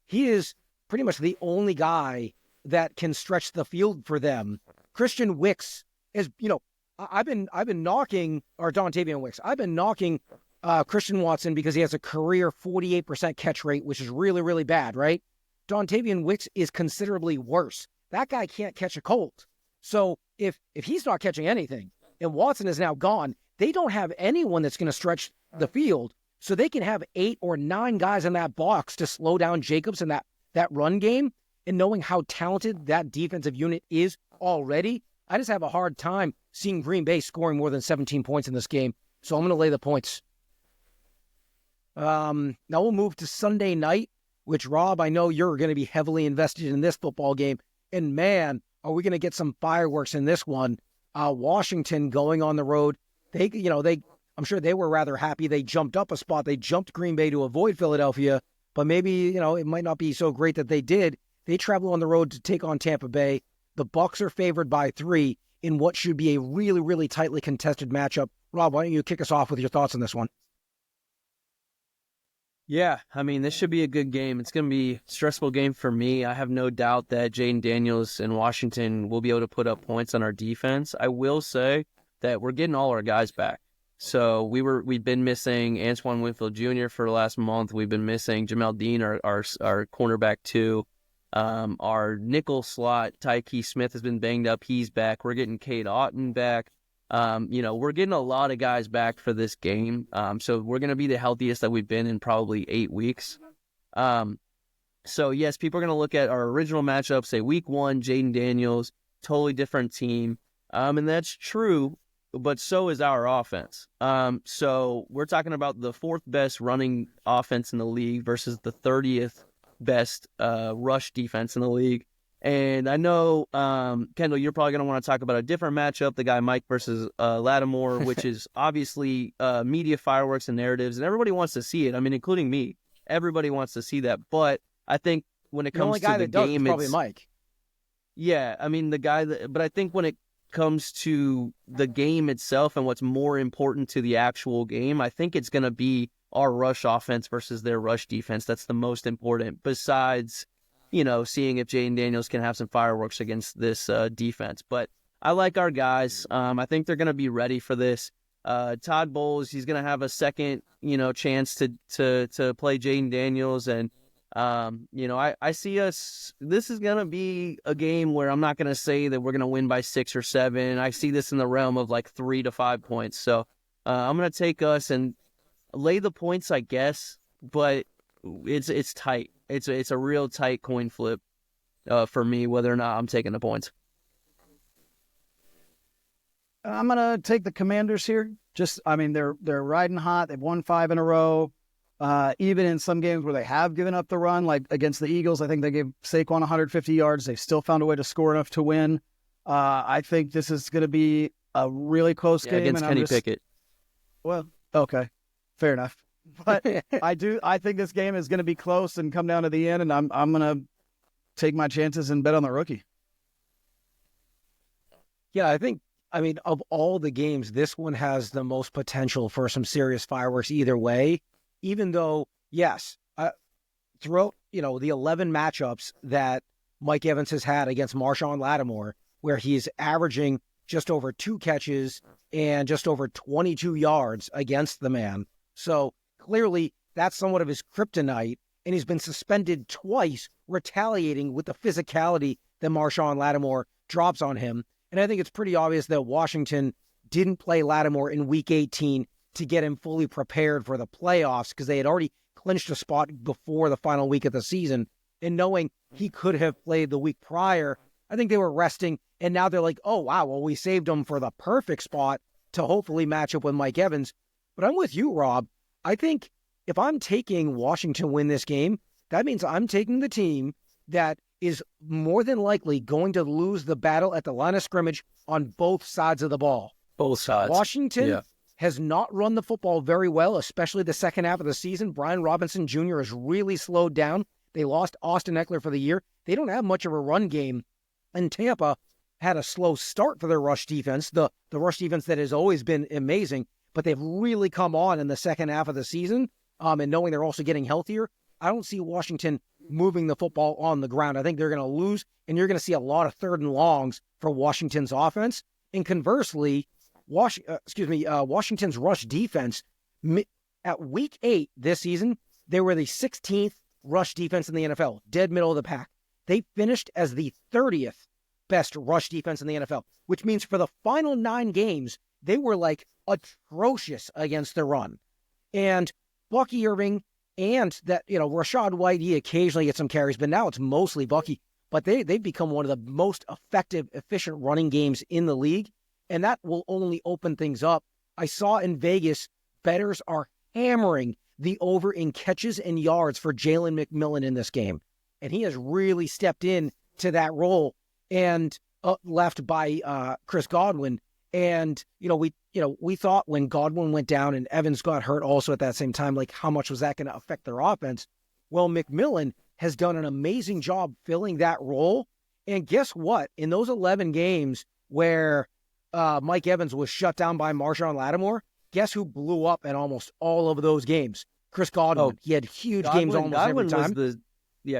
he is pretty much the only guy that can stretch the field for them. Christian Wicks is, I've been knocking, or Dontavian Wicks. I've been knocking Christian Watson because he has a career 48% catch rate, which is really, really bad, right? Dontavian Wicks is considerably worse. That guy can't catch a cold. So if he's not catching anything and Watson is now gone, they don't have anyone that's going to stretch the field. So they can have 8 or 9 guys in that box to slow down Jacobs in that run game. And knowing how talented that defensive unit is already, I just have a hard time seeing Green Bay scoring more than 17 points in this game. So I'm going to lay the points. Now we'll move to Sunday night, which, Rob, I know you're going to be heavily invested in this football game. And man, are we going to get some fireworks in this one? Washington going on the road. I'm sure they were rather happy. They jumped up a spot. They jumped Green Bay to avoid Philadelphia, but maybe, it might not be so great that they did. They travel on the road to take on Tampa Bay. The Bucs are favored by 3 in what should be a really, really tightly contested matchup. Rob, why don't you kick us off with your thoughts on this one? Yeah, I mean, this should be a good game. It's going to be a stressful game for me. I have no doubt that Jaden Daniels and Washington will be able to put up points on our defense. I will say that we're getting all our guys back. So we've been missing Antoine Winfield Jr. for the last month. We've been missing Jamel Dean, our cornerback too. Our nickel slot, Tyke Smith, has been banged up. He's back. We're getting Cade Otton back. We're getting a lot of guys back for this game. So we're going to be the healthiest that we've been in probably 8 weeks. So yes, people are going to look at our original matchup, say week 1, Jaden Daniels, totally different team. And that's true, but so is our offense. So we're talking about the 4th best running offense in the league versus the 30th best rush defense in the league. And I know, Kendall, you're probably going to want to talk about a different matchup, the guy Mike versus Lattimore, which is obviously media fireworks and narratives, and everybody wants to see it. I mean, including me. Everybody wants to see that. But I think when it comes to the game, it's probably Mike. Yeah, I mean, but I think when it comes to the game itself and what's more important to the actual game, I think it's going to be our rush offense versus their rush defense. That's the most important, besides, seeing if Jaden Daniels can have some fireworks against this defense. But I like our guys. I think they're going to be ready for this. Todd Bowles, he's going to have a second, chance to play Jaden Daniels. And, I see us, this is going to be a game where I'm not going to say that we're going to win by 6 or 7. I see this in the realm of like 3 to 5 points. So I'm going to take us and lay the points, I guess, but it's tight. It's a real tight coin flip for me whether or not I'm taking the points. I'm gonna take the Commanders here. They're riding hot. They've won 5 in a row. Even in some games where they have given up the run, like against the Eagles, I think they gave Saquon 150 yards. They still found a way to score enough to win. I think this is going to be a really close game against Kenny Pickett. Well, okay, fair enough. But I think this game is going to be close and come down to the end, and I'm going to take my chances and bet on the rookie. Yeah, of all the games, this one has the most potential for some serious fireworks either way, even though, yes, throughout, the 11 matchups that Mike Evans has had against Marshawn Lattimore, where he's averaging just over 2 catches and just over 22 yards against the man. So clearly, that's somewhat of his kryptonite, and he's been suspended twice, retaliating with the physicality that Marshawn Lattimore drops on him. And I think it's pretty obvious that Washington didn't play Lattimore in Week 18 to get him fully prepared for the playoffs because they had already clinched a spot before the final week of the season. And knowing he could have played the week prior, I think they were resting, and now they're like, oh, wow, well, we saved him for the perfect spot to hopefully match up with Mike Evans. But I'm with you, Rob. I think if I'm taking Washington win this game, that means I'm taking the team that is more than likely going to lose the battle at the line of scrimmage on both sides of the ball. Both sides. Washington has not run the football very well, especially the second half of the season. Brian Robinson Jr. has really slowed down. They lost Austin Eckler for the year. They don't have much of a run game. And Tampa had a slow start for their rush defense, the rush defense that has always been amazing, but they've really come on in the second half of the season. And knowing they're also getting healthier, I don't see Washington moving the football on the ground. I think they're going to lose, and you're going to see a lot of 3rd and longs for Washington's offense. And conversely, Washington's rush defense, at week 8 this season, they were the 16th rush defense in the NFL, dead middle of the pack. They finished as the 30th best rush defense in the NFL, which means for the final 9 games, they were like atrocious against the run. And Bucky Irving and that, Rashad White, he occasionally gets some carries, but now it's mostly Bucky. But they've become one of the most effective, efficient running games in the league, and that will only open things up. I saw in Vegas, bettors are hammering the over in catches and yards for Jalen McMillan in this game. And he has really stepped in to that role and left by Chris Godwin. And, we thought when Godwin went down and Evans got hurt also at that same time, like how much was that going to affect their offense? Well, McMillan has done an amazing job filling that role. And guess what? In those 11 games where Mike Evans was shut down by Marshawn Lattimore, guess who blew up in almost all of those games? Chris Godwin. He had huge games almost every time.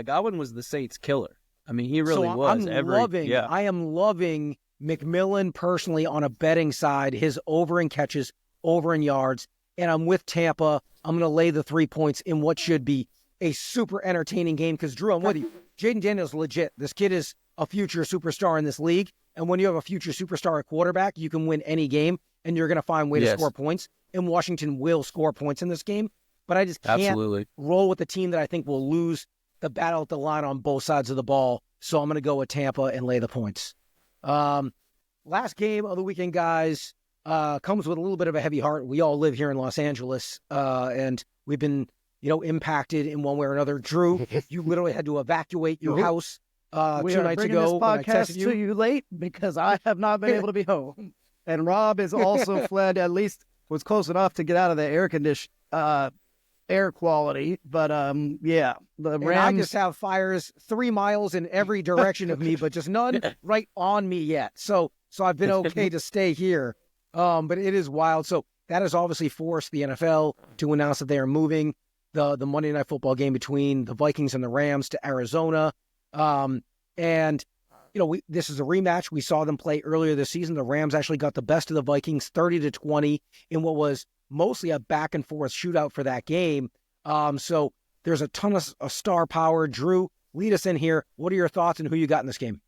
Godwin was the Saints' killer. I mean, he really was. I am loving McMillan personally on a betting side, his over in catches, over in yards, and I'm with Tampa. I'm going to lay the 3 points in what should be a super entertaining game because, Drew, I'm with you. Jaden Daniels legit. This kid is a future superstar in this league, and when you have a future superstar at quarterback, you can win any game, and you're going to find a way to score points, and Washington will score points in this game, but I just can't roll with the team that I think will lose the battle at the line on both sides of the ball, so I'm going to go with Tampa and lay the points. Last game of the weekend, guys, comes with a little bit of a heavy heart. We all live here in Los Angeles, and we've been, impacted in one way or another. Drew, you literally had to evacuate your house 2 nights ago. We are bringing this podcast to you late because I have not been able to be home. And Rob is also fled, at least was close enough to get out of the air conditioned air quality. But, the Rams... I just have fires 3 miles in every direction of me, but just none right on me yet. So I've been okay to stay here. But it is wild. So that has obviously forced the NFL to announce that they are moving the Monday Night Football game between the Vikings and the Rams to Arizona. And, this is a rematch. We saw them play earlier this season. The Rams actually got the best of the Vikings 30-20 in what was mostly a back and forth shootout for that game. So there's a ton of star power. Drew, lead us in here. What are your thoughts and who you got in this game?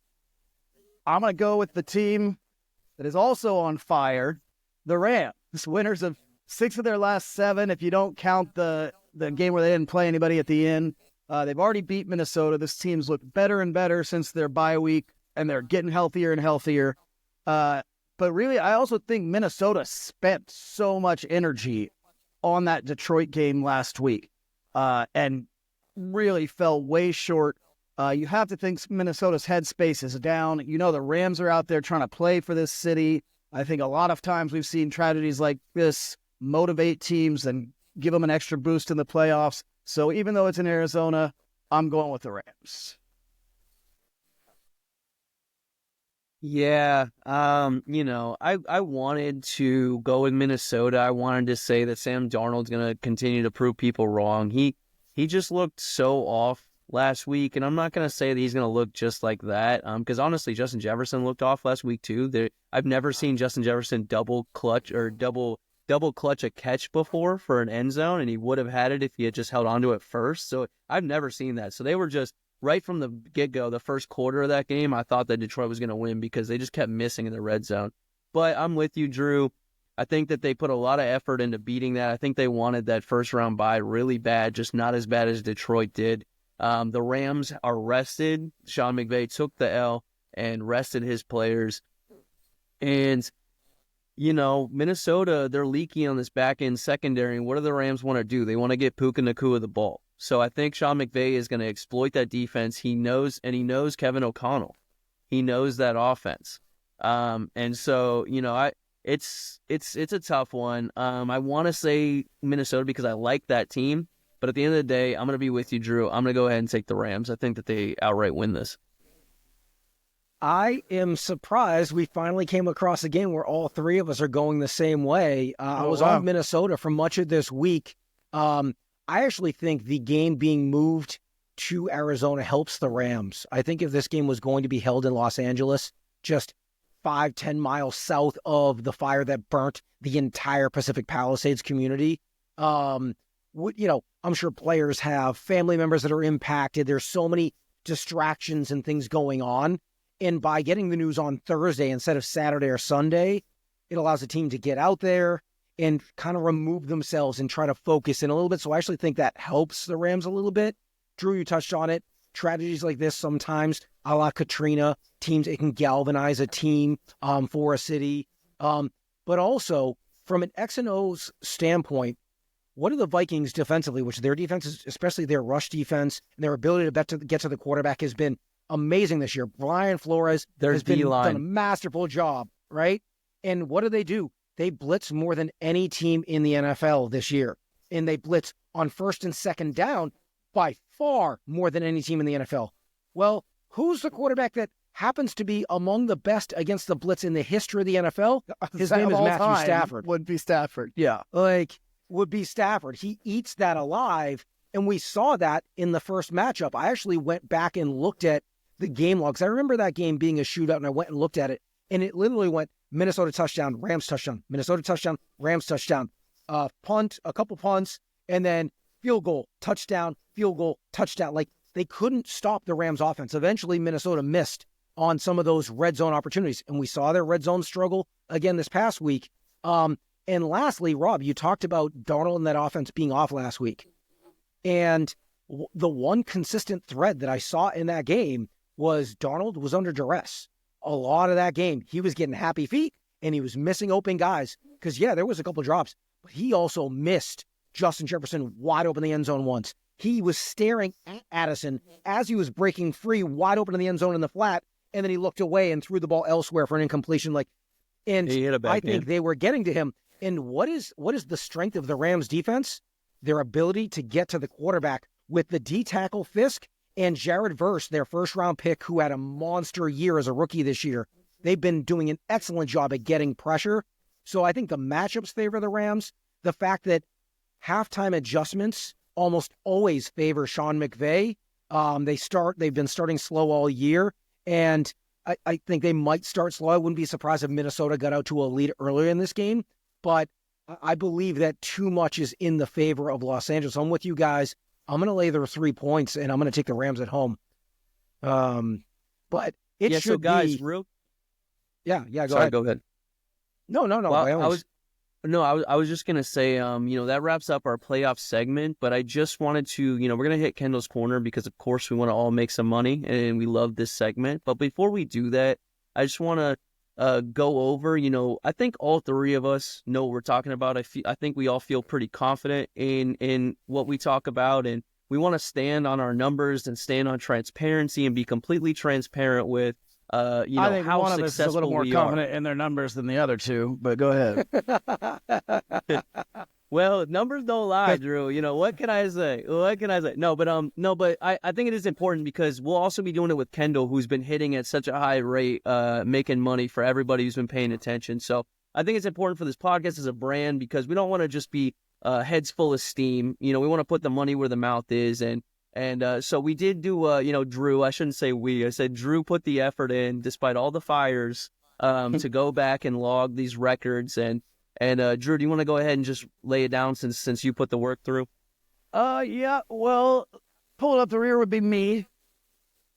I'm going to go with the team that is also on fire, the Rams. Winners of 6 of their last 7, if you don't count the game where they didn't play anybody at the end. They've already beat Minnesota. This team's looked better and better since their bye week, and they're getting healthier and healthier. But really, I also think Minnesota spent so much energy on that Detroit game last week and really fell way short. You have to think Minnesota's headspace is down. The Rams are out there trying to play for this city. I think a lot of times we've seen tragedies like this motivate teams and give them an extra boost in the playoffs. So even though it's in Arizona, I'm going with the Rams. Yeah, I wanted to go with Minnesota. I wanted to say that Sam Darnold's going to continue to prove people wrong. He just looked so off last week, and I'm not going to say that he's going to look just like that, because honestly, Justin Jefferson looked off last week too. I've never seen Justin Jefferson double clutch a catch before for an end zone, and he would have had it if he had just held onto it first. So I've never seen that. So they were just right from the get-go, the first quarter of that game, I thought that Detroit was going to win because they just kept missing in the red zone. But I'm with you, Drew. I think that they put a lot of effort into beating that. I think they wanted that first-round bye really bad, just not as bad as Detroit did. The Rams are rested. Sean McVay took the L and rested his players. And, Minnesota, they're leaky on this back-end secondary. And what do the Rams want to do? They want to get Puka Nacua the ball. So I think Sean McVay is going to exploit that defense. He knows Kevin O'Connell. He knows that offense. And so, it's a tough one. I want to say Minnesota because I like that team. But at the end of the day, I'm going to be with you, Drew. I'm going to go ahead and take the Rams. I think that they outright win this. I am surprised we finally came across a game where all 3 of us are going the same way. I was on Minnesota for much of this week. I actually think the game being moved to Arizona helps the Rams. I think if this game was going to be held in Los Angeles, just 5-10 miles south of the fire that burnt the entire Pacific Palisades community, I'm sure players have family members that are impacted. There's so many distractions and things going on. And by getting the news on Thursday instead of Saturday or Sunday, it allows the team to get out there and kind of remove themselves and try to focus in a little bit. So I actually think that helps the Rams a little bit. Drew, you touched on it. Tragedies like this sometimes, a la Katrina, it can galvanize a team for a city. But also, from an X and O's standpoint, what are the Vikings defensively, which their defense is, especially their rush defense, and their ability to get to the quarterback has been amazing this year. Brian Flores has done a masterful job, right? And what do? They blitz more than any team in the NFL this year. And they blitz on first and second down by far more than any team in the NFL. Well, who's the quarterback that happens to be among the best against the blitz in the history of the NFL? His name is Matthew Stafford. Would be Stafford, yeah. Would be Stafford. He eats that alive, and we saw that in the first matchup. I actually went back and looked at the game logs. I remember that game being a shootout, and I went and looked at it, and it literally went Minnesota touchdown, Rams touchdown, Minnesota touchdown, Rams touchdown, punt, a couple punts, and then field goal, touchdown, field goal, touchdown. Like, they couldn't stop the Rams offense. Eventually, Minnesota missed on some of those red zone opportunities, and we saw their red zone struggle again this past week. And lastly, Rob, you talked about Darnold and that offense being off last week. And the one consistent thread that I saw in that game was Darnold was under duress. A lot of that game, he was getting happy feet, and he was missing open guys. Because, yeah, there was a couple drops, but he also missed Justin Jefferson wide open in the end zone once. He was staring at Addison as he was breaking free wide open in the end zone in the flat, and then he looked away and threw the ball elsewhere for an incompletion. And I think they were getting to him. And what is the strength of the Rams defense? Their ability to get to the quarterback with the D-tackle Fisk and Jared Verse, their first-round pick, who had a monster year as a rookie this year. They've been doing an excellent job at getting pressure. So I think the matchups favor the Rams. The fact that halftime adjustments almost always favor Sean McVay. They've been starting slow all year, and I think they might start slow. I wouldn't be surprised if Minnesota got out to a lead earlier in this game. But I believe that too much is in the favor of Los Angeles. I'm with you guys. I'm going to lay their 3 points, and I'm going to take the Rams at home. But it should so guys, be... real... Yeah, go Sorry, ahead. go ahead. No. Well, I was just going to say, that wraps up our playoff segment, but I just wanted to, we're going to hit Kendall's Corner because, of course, we want to all make some money, and we love this segment. But before we do that, I just want to go over, I think all three of us know what we're talking about. I think we all feel pretty confident in what we talk about, and we want to stand on our numbers and stand on transparency and be completely transparent with, I think how one of us is a little more confident in their numbers than the other two, but go ahead. Well, numbers don't lie, Drew. What can I say? No, but I think it is important because we'll also be doing it with Kendall, who's been hitting at such a high rate, making money for everybody who's been paying attention. So I think it's important for this podcast as a brand because we don't want to just be heads full of steam. We want to put the money where the mouth is. And so we did do, Drew, I shouldn't say we, I said Drew put the effort in despite all the fires to go back and log these records. And Drew, do you want to go ahead and just lay it down since you put the work through? Yeah. Well, pulling up the rear would be me.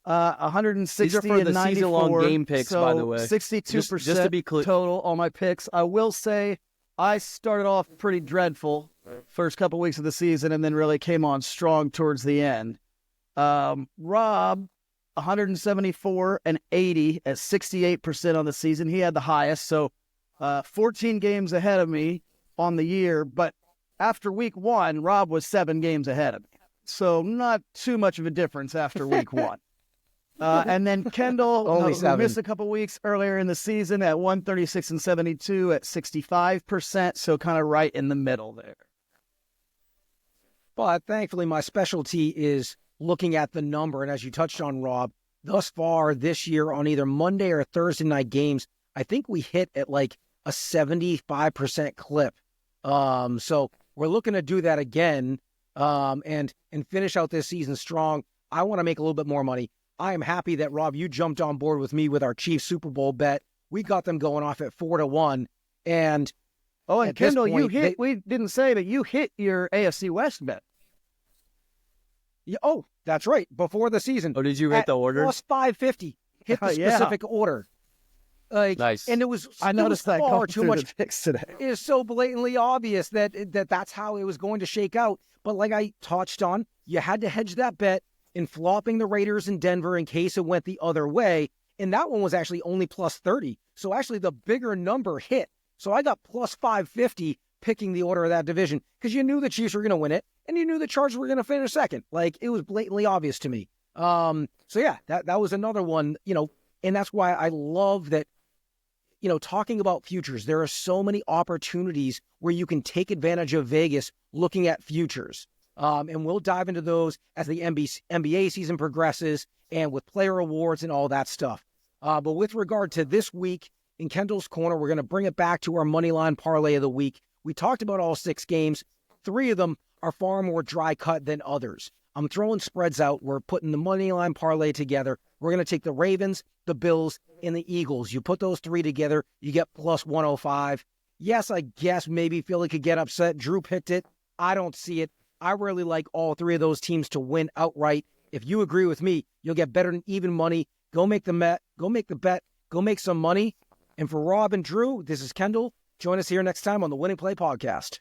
160 These are for and the 94. season-long game picks, so by the way. 62% just to be clear. total on my picks. I will say I started off pretty dreadful first couple weeks of the season and then really came on strong towards the end. Rob, 174 and 80 at 68% on the season. He had the highest, so 14 games ahead of me on the year, but after week one, Rob was 7 games ahead of me. So not too much of a difference after week one. And then Kendall, who missed a couple weeks earlier in the season at 136 and 72 at 65%, so kind of right in the middle there. But thankfully, my specialty is looking at the number, and as you touched on, Rob, thus far this year on either Monday or Thursday night games, I think we hit at like a 75% clip. So we're looking to do that again and finish out this season strong. I want to make a little bit more money. I am happy that, Rob, you jumped on board with me with our Chiefs Super Bowl bet. We got them going off at 4-1. And Kendall, point, we didn't say, but you hit your AFC West bet. Yeah, oh, that's right. Before the season. Oh, did you hit the order? Plus 550. Hit the specific order. Nice. And it was I noticed that far too much. The picks today. It is so blatantly obvious that that's how it was going to shake out. But like I touched on, you had to hedge that bet in flopping the Raiders in Denver in case it went the other way. And that one was actually only plus 30. So actually the bigger number hit. So I got plus 550 picking the order of that division because you knew the Chiefs were going to win it and you knew the Chargers were going to finish second. Like, it was blatantly obvious to me. So yeah, that was another one, and that's why I love that, talking about futures, there are so many opportunities where you can take advantage of Vegas looking at futures. And we'll dive into those as the NBA season progresses and with player awards and all that stuff. But with regard to this week in Kendall's Corner, we're going to bring it back to our Moneyline Parlay of the week. We talked about all 6 games. 3 of them are far more dry cut than others. I'm throwing spreads out. We're putting the Moneyline Parlay together. We're going to take the Ravens, the Bills, and the Eagles. You put those 3 together, you get plus 105. Yes, I guess maybe Philly could get upset. Drew picked it. I don't see it. I really like all 3 of those teams to win outright. If you agree with me, you'll get better than even money. Go make the bet. Go make some money. And for Rob and Drew, this is Kendall. Join us here next time on the Winning Play Podcast.